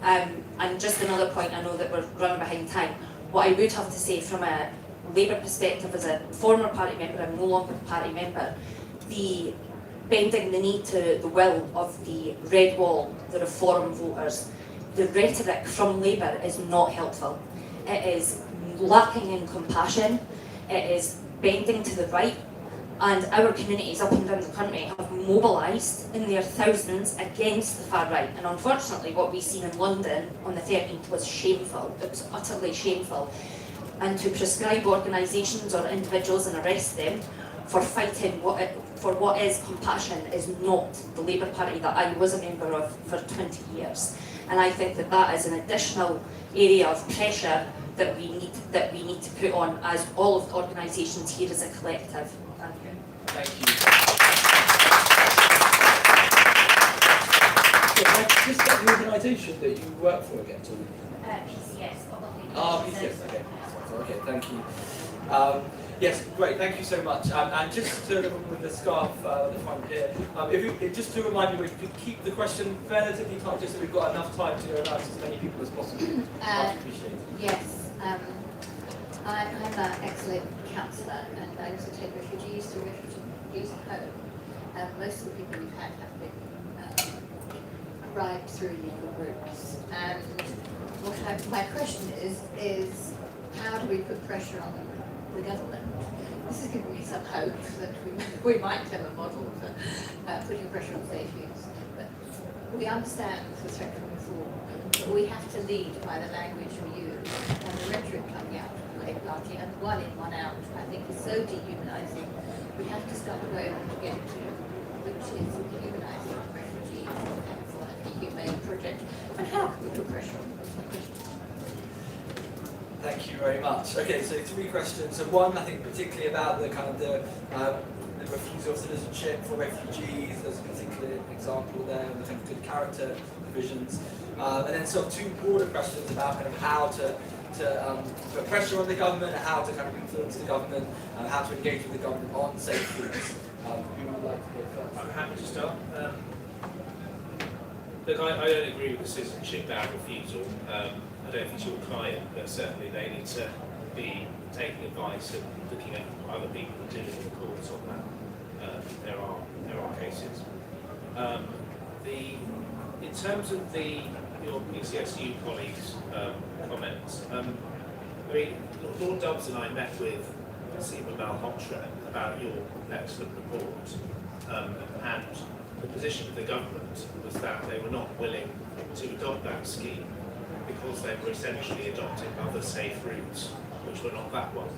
And just another point, I know that we're running behind time, what I would have to say from a Labour perspective, as a former party member, I'm no longer a party member, the bending the knee to the will of the Red Wall, the Reform voters, the rhetoric from Labour is not helpful. It is lacking in compassion, it is bending to the right, and our communities up and down the country have mobilised in their thousands against the far right. And unfortunately what we've seen in London on the 13th was shameful, it was utterly shameful. And to prescribe organisations or individuals and arrest them for fighting for what is compassion is not the Labour Party that I was a member of for 20 years. And I think that that is an additional area of pressure that we need to put on as all of the organisations here as a collective. Thank you. Thank you. Can I just get the organisation that you work for again? PCS. PCS, okay. Okay, thank you. Yes, great, thank you so much. And just to with the scarf at the front here, just to remind you, if you could keep the question relatively tight, just so we've got enough time to announce as many people as possible. Much appreciated. Yes, I'm an excellent counsellor, and I also take refugees to refugees home. Most of the people we've had have been arrived through legal routes. And my question is how do we put pressure on the government? This has given me some hope that we might have a model for putting pressure on safe use. But we understand the threat from reform, but we have to lead by the language we use and the rhetoric coming out from the Labour Party, and one in, one out, I think is so dehumanising. We have to start going to get it to, which is dehumanising refugees and for a humane project. And how can we put pressure on them? Thank you very much. Okay, so 3 questions. So one, I think particularly about the kind of the refusal of citizenship for refugees. There's a particular example there, the kind of good character provisions. And then sort of 2 broader questions about kind of how to put pressure on the government, and how to kind of influence the government, and how to engage with the government on safe routes. Who would like to go first? I'm happy to start. Look, I don't agree with the citizenship ban refusal. I don't think it's your client, but certainly they need to be taking advice and looking at what other people are doing in the courts on that. There are cases. In terms of your PCSU colleagues' comments, I mean, Lord Dubs and I met with Seema Malhotra about your excellent report, and the position of the government was that they were not willing to adopt that scheme because they were essentially adopting other safe routes, which were not that one.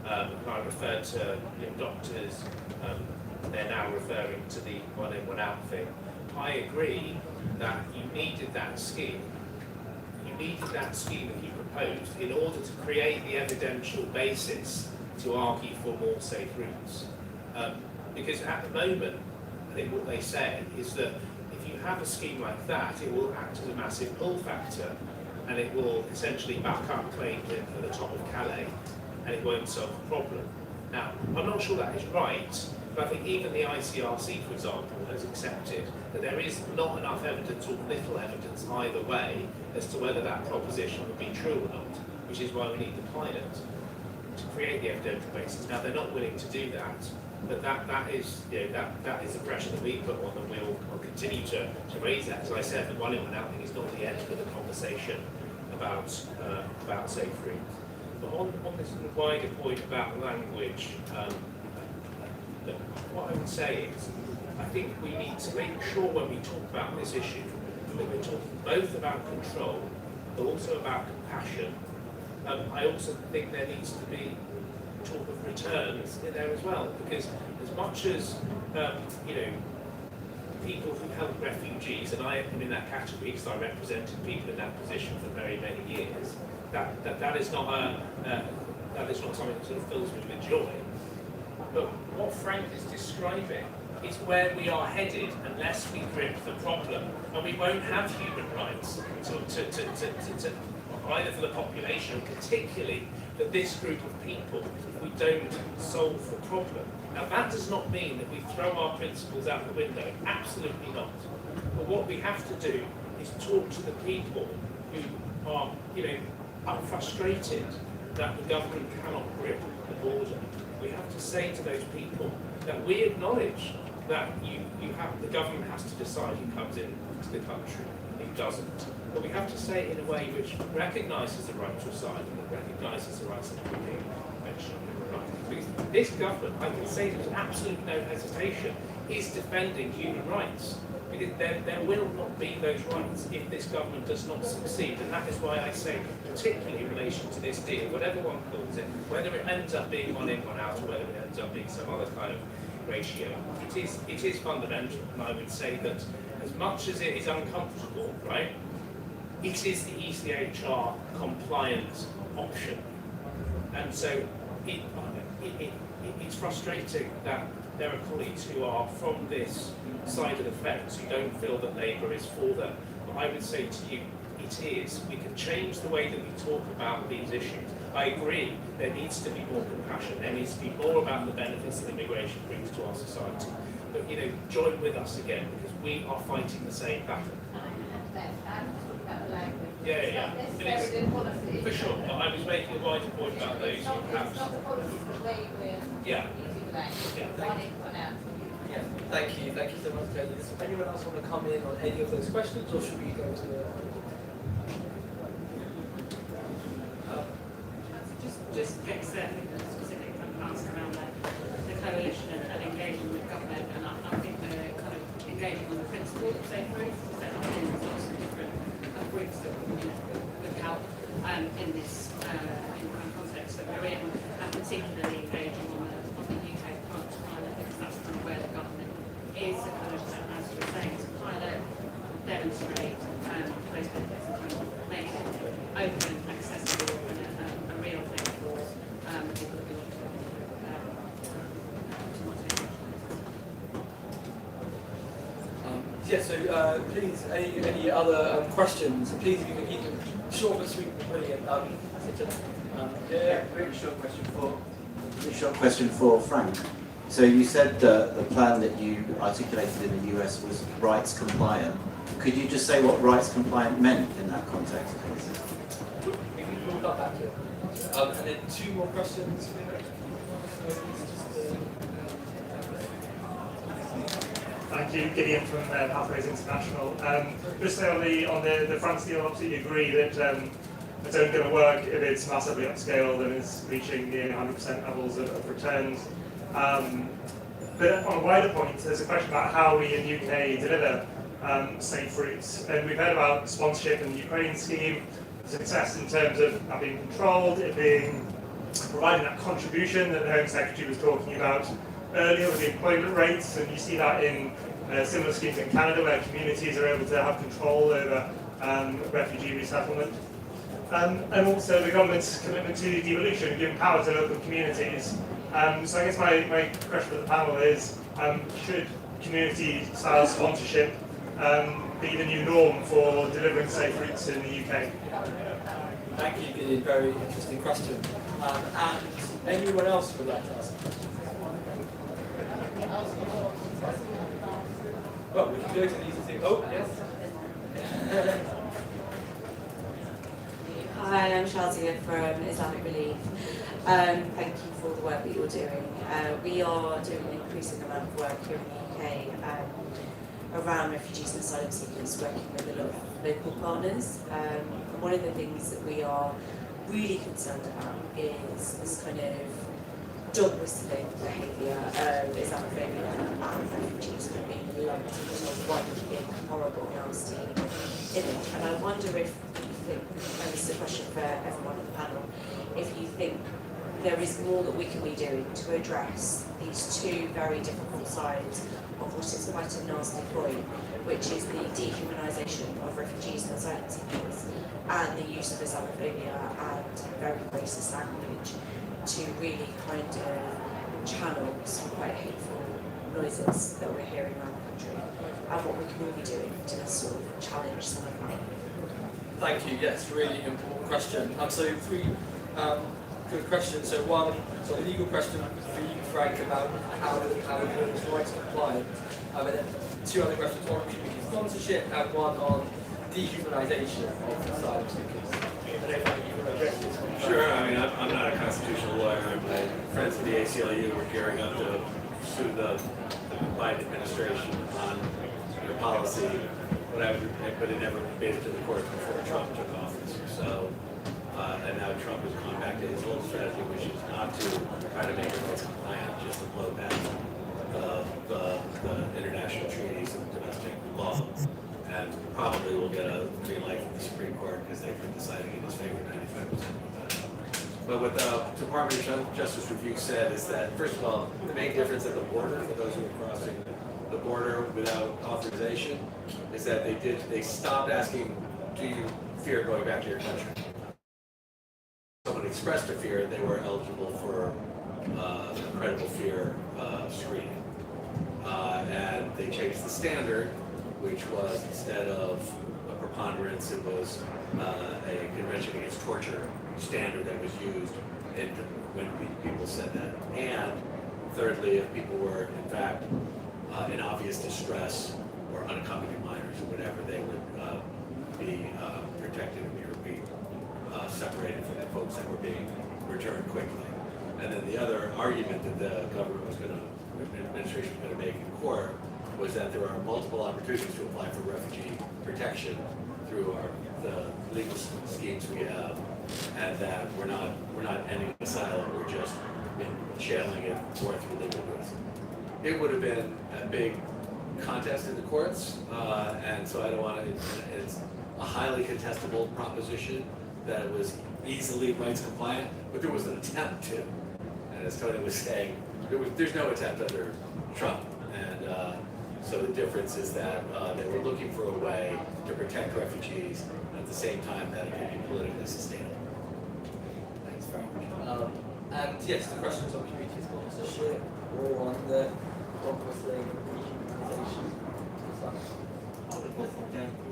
I referred to doctors, they're now referring to the one in, one out thing. I agree that you needed that scheme. You needed that scheme that you proposed in order to create the evidential basis to argue for more safe routes. Because at the moment, I think what they say is that if you have a scheme like that, it will act as a massive pull factor, and it will essentially back up claims at the top of Calais, and it won't solve the problem. Now, I'm not sure that is right, But I think even the ICRC, for example, has accepted that there is not enough evidence or little evidence either way as to whether that proposition would be true or not, which is why we need the pilot to create the evidential basis. Now, they're not willing to do that, but that is the pressure that we put on them. We'll continue to raise that. As I said, the one in, one out thing is not the end of the conversation about safe routes. But on this sort of wider point about language, look, what I would say is, I think we need to make sure when we talk about this issue that we're talking both about control, but also about compassion. I also think there needs to be talk of returns in there as well, because as much as people who help refugees, and I am in that category because I represented people in that position for very many years, that is not something that sort of fills me with joy. But what Frank is describing is where we are headed unless we grip the problem, and we won't have human rights to either for the population, particularly for this group of people, if we don't solve the problem. Now that does not mean that we throw our principles out the window, absolutely not. But what we have to do is talk to the people who are frustrated that the government cannot grip the border. We have to say to those people that we acknowledge that the government has to decide who comes into the country and who doesn't. But we have to say it in a way which recognises the right to asylum and recognises the rights of the European Convention on Human Rights. Because this government, I can say with absolutely no hesitation, is defending human rights. Because there will not be those rights if this government does not succeed. And that is why I say, particularly in relation to this deal, whatever one calls it, whether it ends up being one in, one out, or whether it ends up being some other kind of ratio, it is fundamental. And I would say that as much as it is uncomfortable, right, it is the ECHR compliant option. And so it's frustrating that there are colleagues who are from this side of the fence who don't feel that Labour is for them. But I would say to you, it is. We can change the way that we talk about these issues. I agree, there needs to be more compassion. There needs to be more about the benefits that immigration brings to our society. But, join with us again, because we are fighting the same battle. Yeah. For sure. But I was making a wider point about those who perhaps... Yeah. Yeah, thank you so much, Tony. Does anyone else want to come in on any of those questions, or should we go to the... Just get certain specific ask around the coalition and engaging with government, and I think they're kind of engaging on the principle of safe routes. So I think there's lots of different groups that would help in this context that we're in, and particularly engaging on the UK front pilot, because that's kind of where the government is, kind of, as we were saying, to pilot, demonstrate those benefits and kind of make it open, accessible, and a real thing for people that we want Yeah, so please, any other questions? Please, if you can keep them short but sweet and brilliant. Very short question for Frank. So you said the plan that you articulated in the US was rights compliant. Could you just say what rights compliant meant in that context, please? We'll come back to it. And then two more questions. Thank you, Gideon from Pathways International. Just on the France deal, obviously you agree that it's only going to work if it's massively upscaled and is reaching near 100% levels of returns. But on a wider point, there's a question about how we in the UK deliver safe routes. And we've heard about sponsorship in the Ukraine scheme, success in terms of that being controlled, it being providing that contribution that the Home Secretary was talking about earlier with the employment rates, and you see that in similar schemes in Canada where communities are able to have control over refugee resettlement. And also the government's commitment to devolution, giving power to local communities. So I guess my question for the panel is, should community-style sponsorship be the new norm for delivering safe routes in the UK? Thank you, Gideon. Very interesting question. And anyone else would like to ask? Well, we can go to these two. Oh, yes. Hi, I'm Shazia from Islamic Relief. Thank you for the work that you're doing. We are doing an increasing amount of work here in the UK around refugees and asylum seekers, working with a lot of local partners. And one of the things that we are really concerned about is this kind of dog whistling behaviour of Islamophobia and refugees kind of being lumped into one big horrible nasty image. And I wonder if you think, and this is a question for everyone on the panel, if you think there is more that we can be doing to address these two very difficult sides of what is quite a nasty point, which is the dehumanisation of refugees and asylum seekers and the use of Islamophobia and very racist language to really kind of channel some quite hateful noises that we're hearing around the country, and what we can all be doing to sort of challenge some of that. Thank you. Yes, really important question. So three good questions. So one, so a legal question for you, Frank, about how it's rights compliant. And then two other questions, one on community sponsorship and one on dehumanisation of asylum seekers. I don't know if you want to address this one. Sure, I mean, I'm not a constitutional lawyer. My friends at the ACLU were gearing up to sue the Biden administration on their policy, but it never made it to the court before Trump took office. So, and now Trump has gone back to his old strategy, which is not to try to make it rights compliant, just to blow back the international treaties and domestic law. And probably will get a green light from the Supreme Court because they've been deciding in his favor 95% of the time. But what the Department of Justice Review said is that, first of all, the main difference at the border for those who are crossing the border without authorization is that they stopped asking, do you fear going back to your country? Someone expressed a fear, they were eligible for a credible fear screening. And they changed the standard, which was, instead of a preponderance, it was a Convention Against Torture standard that was used when people said that. And thirdly, if people were in fact in obvious distress or unaccompanied minors or whatever, they would be protected and be separated from the folks that were being returned quickly. And then the other argument that the government was going to, the administration was going to make in court, was that there are multiple opportunities to apply for refugee protection through the legal schemes we have, and that we're not ending asylum, we're just channeling it more through legal routes. It would have been a big contest in the courts, and so I don't want to. It's a highly contestable proposition that it was easily rights compliant, but there was an attempt to. And as Tony was saying, there's no attempt under Trump, and so the difference is that they were looking for a way to protect refugees at the same time that it could be politically sustainable. Thanks very much. And yes, the questions on community sponsorship or on the dog whistling dehumanization.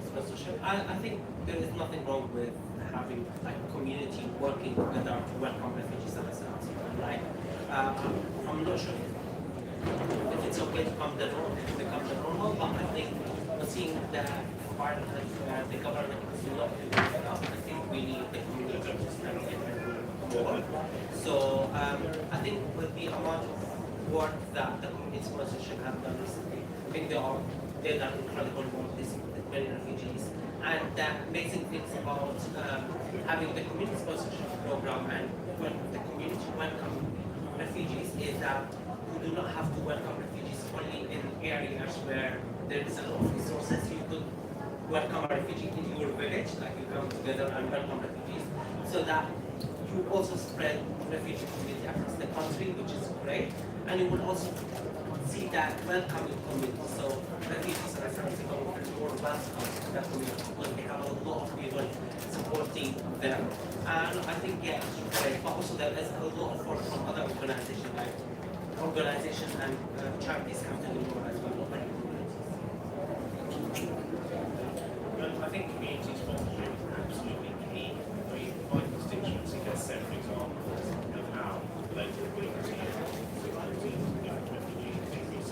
Sponsorship. I think there is nothing wrong with having like community working together to welcome refugees and asylum seekers. Like, I'm not sure if it's okay to become the normal, but I think seeing that part of the government is not doing enough, I think we need the community to stand more. So I think with the amount of work that the community sponsorship have done recently, I think they've done incredible work with many refugees. And the amazing things about having the community sponsorship program and when the community welcome refugees is that you do not have to welcome refugees only in areas where there is a lot of resources. You could welcome a refugee in your village, like you come together and welcome refugees, so that you also spread refugee community across the country, which is great. And you will also see that welcoming community. So refugees and asylum seekers will feel more welcome to that community because we have a lot of people supporting them. And I think, yeah, it's great. But also there is a lot of work from other organizations, like organizations and charities have to do more as well. I think community sponsorship is absolutely key. I mean, my constituency has set, for example, of how local community refugees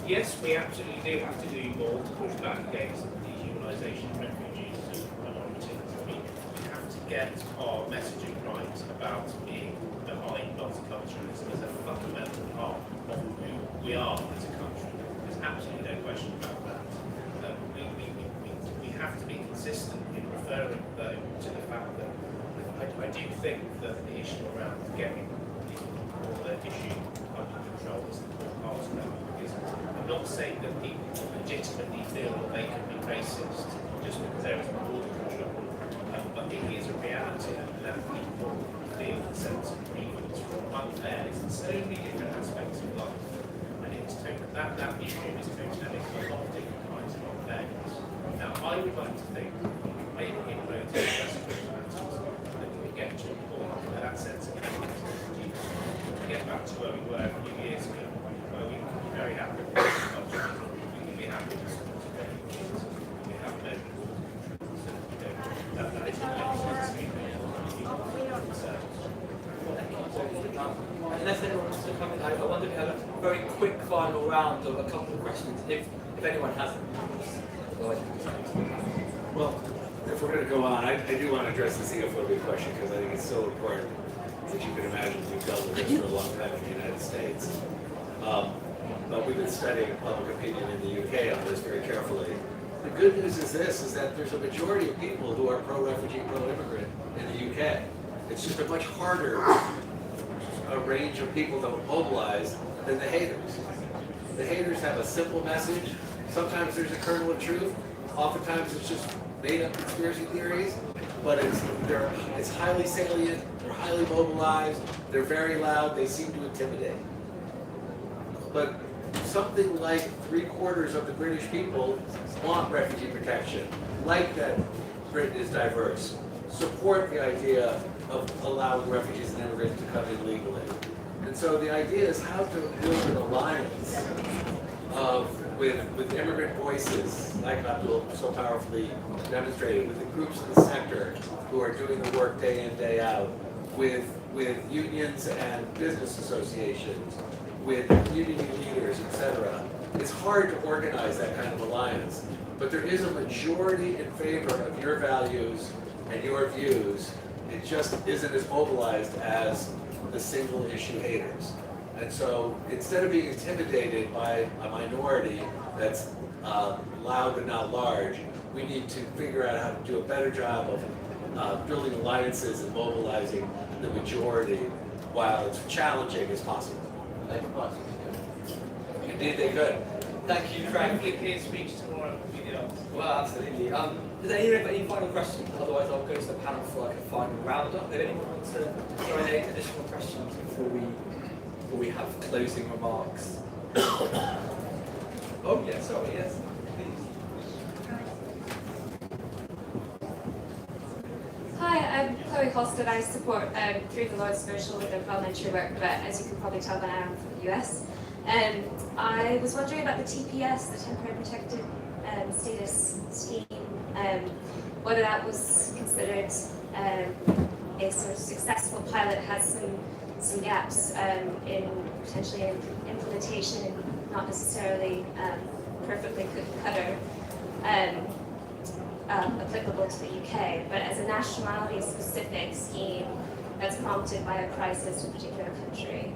Yes, we absolutely do have to do more to push back against the dehumanisation of refugees and minorities. I mean, we have to get our messaging right about being behind multiculturalism as a fundamental part of who we are as a country. There's absolutely no question about that. We have to be consistent in referring, though, to the fact that I do think that the issue around getting the issue under control is the core part of that. Because I'm not saying that people legitimately feel that they can be racist just because there is border control, but it is a reality that people feel a sense of grievance from unfairness in so many different aspects of life. And it's that issue is totally a lot of different kinds of unfairness. Now, I would like to think, maybe in roads and circumstances, that we get to a point where that sense of community get back to where we were a few years ago, where we can be very happy with the culture, we can be happy with some of the refugees, we have measurable controls, and that is Unless anyone wants to come in, I wonder if we have a very quick final round of a couple of questions, if anyone has them. Well, if we're going to go on, I do want to address the xenophobia question because I think it's so important. As you can imagine, we've dealt with this for a long time in the United States. But we've been studying public opinion in the UK on this very carefully. The good news is this, is that there's a majority of people who are pro-refugee, pro-immigrant in the UK. It's just a much harder range of people to mobilize than the haters. The haters have a simple message. Sometimes there's a kernel of truth. Oftentimes it's just made-up conspiracy theories. But it's highly salient. They're highly mobilized. They're very loud. They seem to intimidate. But something like 3/4 of the British people want refugee protection, like that Britain is diverse, support the idea of allowing refugees and immigrants to come in legally. And so the idea is how to build an alliance with immigrant voices, like Abdul so powerfully demonstrated, with the groups in the sector who are doing the work day in, day out, with unions and business associations, with community leaders, etc. It's hard to organize that kind of alliance, but there is a majority in favor of your values and your views. It just isn't as mobilized as the single issue haters. And so instead of being intimidated by a minority that's loud but not large, we need to figure out how to do a better job of building alliances and mobilizing the majority while it's challenging as possible. Indeed, they could. Thank you, Frank. Hopefully, Peter's speech tomorrow will be the answer. Well, absolutely. Does anyone have any final questions? Otherwise, I'll go to the panel for like a final roundup. If anyone wants to throw in any additional questions before we have closing remarks. Oh, yes, sorry, yes. Please. Hi, I'm Chloe Holston. I support Through the Lord Social with their parliamentary work, but as you can probably tell by now, I'm from the US. I was wondering about the TPS, the Temporary Protected Status Scheme, whether that was considered a sort of successful pilot, has some gaps in potentially in implementation and not necessarily perfectly cookie-cutter applicable to the UK, but as a nationality-specific scheme that's prompted by a crisis in a particular country,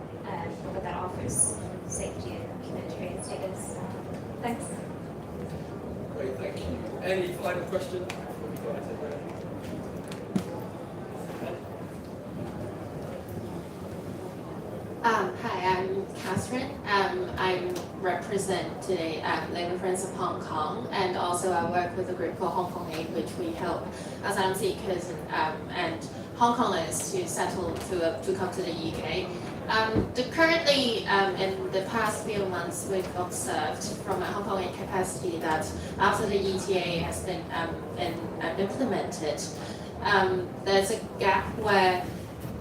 but that offers safety and humanitarian status. Thanks. Great, thank you. Any final questions? Hi, I'm Catherine. I represent today Labour Friends of Hong Kong, and also I work with a group called Hong Kong Aid, which we help asylum seekers and Hong Kongers to settle to come to the UK. Currently, in the past few months, we've observed from a Hong Kong Aid capacity that after the ETA has been implemented, there's a gap where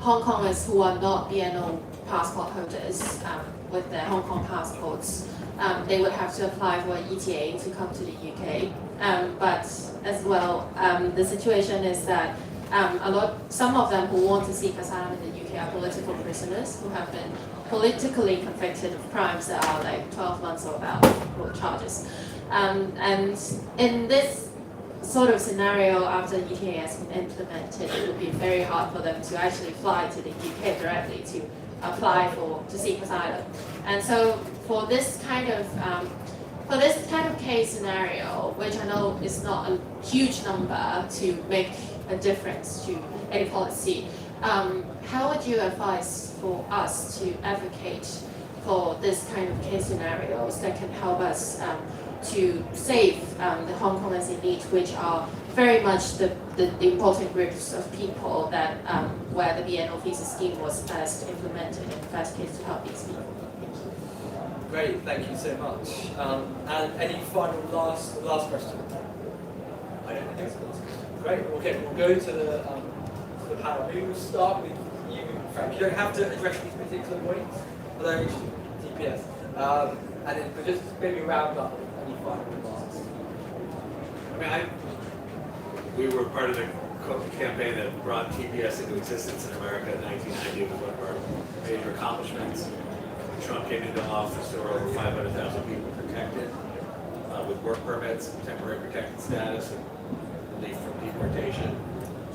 Hong Kongers who are not BNO passport holders with their Hong Kong passports, they would have to apply for ETA to come to the UK. But as well, the situation is that Some of them who want to seek asylum in the UK are political prisoners who have been politically convicted of crimes that are like 12 months or about or charges. And in this sort of scenario, after the ETA has been implemented, it would be very hard for them to actually fly to the UK directly to apply to seek asylum. And so for this kind of case scenario, which I know is not a huge number to make a difference to any policy, how would you advise for us to advocate for this kind of case scenarios that can help us to save the Hong Kongers in need, which are very much the important groups of people that where the BNO visa scheme was first implemented in the first case to help these people? Great, thank you so much. And any final last question? I don't think so. Great. Okay, we'll go to the panel. Who will start with you, Frank? You don't have to address these particular points, although TPS. And then just maybe round up any final remarks. I mean, we were part of the campaign that brought TPS into existence in America in 1990. It was one of our major accomplishments. When Trump came into office, there were over 500,000 people protected with work permits, temporary protected status, and relief from deportation.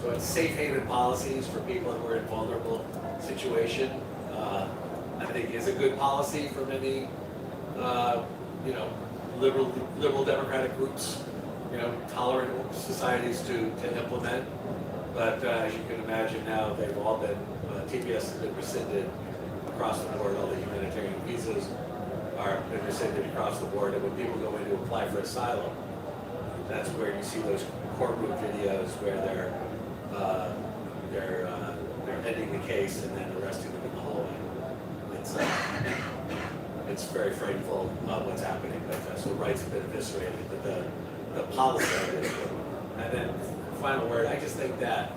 So it's safe haven policies for people who are in vulnerable situation. I think is a good policy for many, liberal democratic groups, tolerant societies to implement. But as you can imagine now, they've all been, TPS has been rescinded across the board. All the humanitarian visas are been rescinded across the board. And when people go in to apply for asylum, that's where you see those courtroom videos where they're ending the case and then arresting them in the hallway. It's very frightful what's happening. But so rights have been eviscerated, but the policy of it. And then final word, I just think that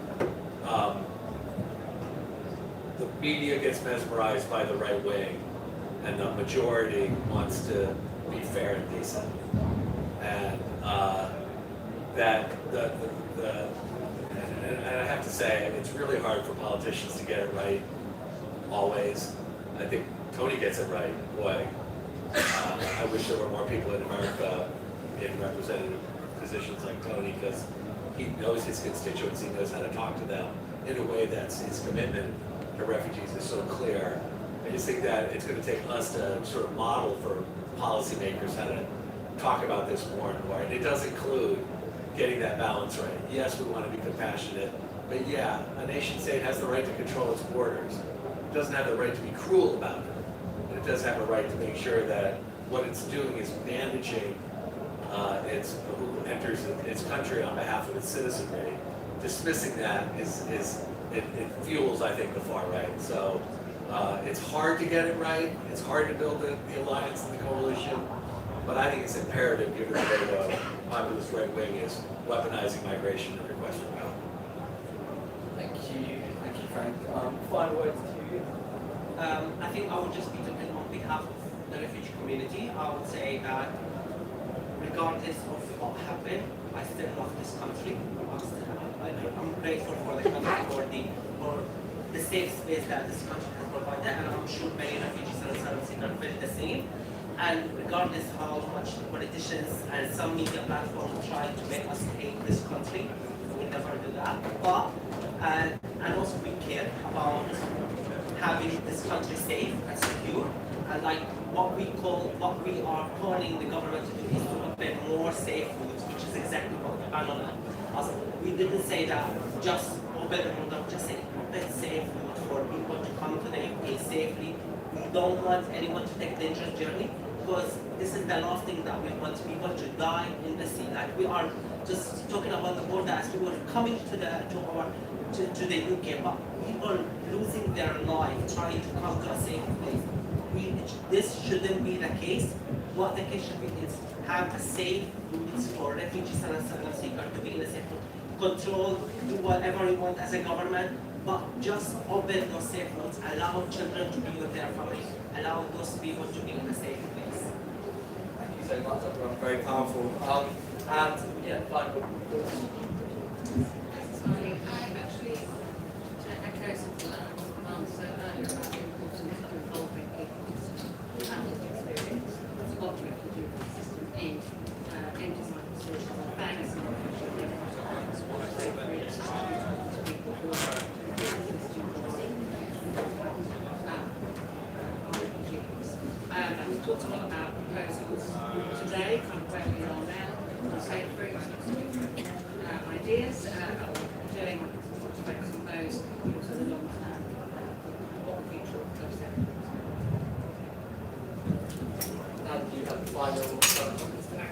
the media gets mesmerized by the right wing, and the majority wants to be fair and decent, and that and I have to say, it's really hard for politicians to get it right always. I think Tony gets it right. Boy, I wish there were more people in America in representative positions like Tony, because he knows his constituents, he knows how to talk to them in a way that's his commitment to refugees is so clear. I just think that it's going to take us to sort of model for policymakers how to talk about this more and more. And it does include getting that balance right. Yes, we want to be compassionate, but yeah, a nation state has the right to control its borders. It doesn't have the right to be cruel about it, but it does have a right to make sure that what it's doing is managing who enters its country on behalf of its citizenry. Dismissing that it fuels, I think, the far right. So it's hard to get it right. It's hard to build the alliance and the coalition. But I think it's imperative, given the way the populist right wing is weaponizing migration and request for help. Thank you, Frank. Final words to you. I think I would just be talking on behalf of the refugee community. I would say that regardless of what happened, I still love this country. I'm grateful for the country, for the safe space that this country has provided, and I'm sure many refugees and asylum seekers feel the same. And regardless how much politicians and some media platforms try to make us hate this country, we never do that. But and also we care about having this country safe and secure. And like what we are calling the government to do is to open more safe routes, which is exactly what the panel asked. We didn't say that just open the border, just say open safe route for people to come to the UK safely. We don't want anyone to take dangerous journey, because this is the last thing that we want people to die in the sea. Like we are just talking about the border as people coming to the UK, but people losing their life trying to come to a safe place. This shouldn't be the case. What the case should be is have a safe routes for refugees and asylum seekers to be in a safe route. Control, do whatever you want as a government, but just open those safe routes. Allow children to be with their families. Allow those people to be in a safe place. Thank you so much, everyone. Very powerful. And yeah, final. Sorry, I'm actually safe routes, ideas, doing focus on those, and also the long term, what the future of those sectors. And you have the final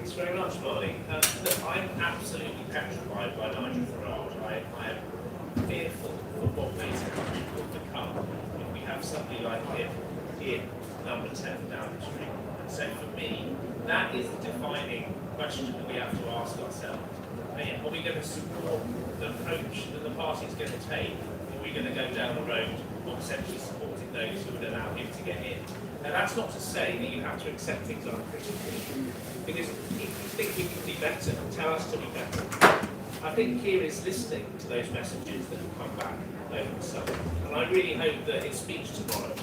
Thanks very much, Molly. Look, I'm absolutely petrified by Nigel Farage. I am fearful of what these country will become if we have somebody like him in number 10 Downing Street. And so for me, that is the defining question that we have to ask ourselves. Are we going to support the approach that the party's going to take, or are we going to go down the road of essentially supporting those who would allow him to get in? Now that's not to say that you have to accept things uncritically, because if you think we can be better, tell us to be better. I think Keir is listening to those messages that have come back over the summer, and I really hope that his speech tomorrow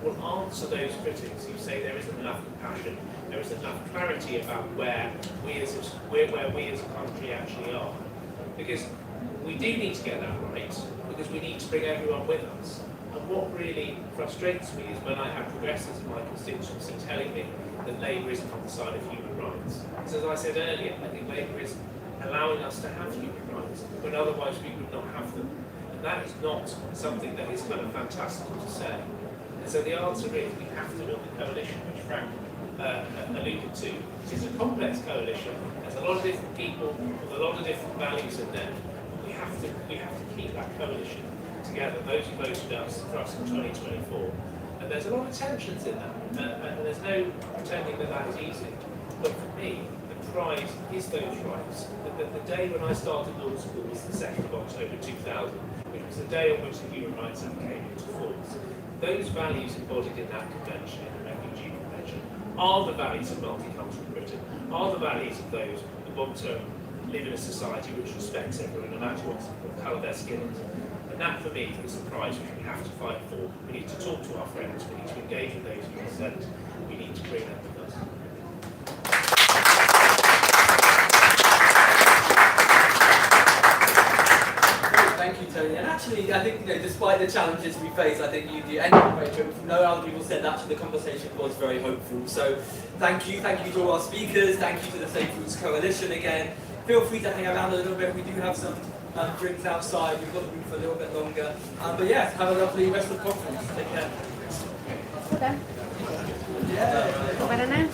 will answer those critics who say there isn't enough compassion, there isn't enough clarity about where we as a country actually are. Because we do need to get that right, because we need to bring everyone with us. And what really frustrates me is when I have progressives in my constituency telling me that Labour isn't on the side of human rights. Because as I said earlier, I think Labour is allowing us to have human rights, when otherwise we would not have them. And that is not something that is kind of fantastical to say. And so the answer is we have to build a coalition, which Frank alluded to. It is a complex coalition. There's a lot of different people with a lot of different values in there. We have to keep that coalition together, those who voted for us in 2024. And there's a lot of tensions in that, and there's no pretending that that is easy. But for me, the prize is those rights. The day when I started law school was the 2nd of October 2000, which was the day on which the Human Rights Act came into force. Those values embodied in that convention, in the Refugee Convention, are the values of multicultural Britain, are the values of those who want to live in a society which respects everyone, no matter what colour their skin is. And that, for me, is a prize which we have to fight for. We need to talk to our friends, we need to engage with those who dissent, we need to bring them with us. Thank you, Tony. And actually, I think, despite the challenges we face, I think you ended very hopeful. No other people said that, so the conversation was very hopeful. So thank you to all our speakers, thank you to the Safe Routes Coalition again. Feel free to hang around a little bit. We do have some drinks outside. We've got the room for a little bit longer. But yeah, have a lovely rest of the conference. Take care. Well done. Yeah. Well done now.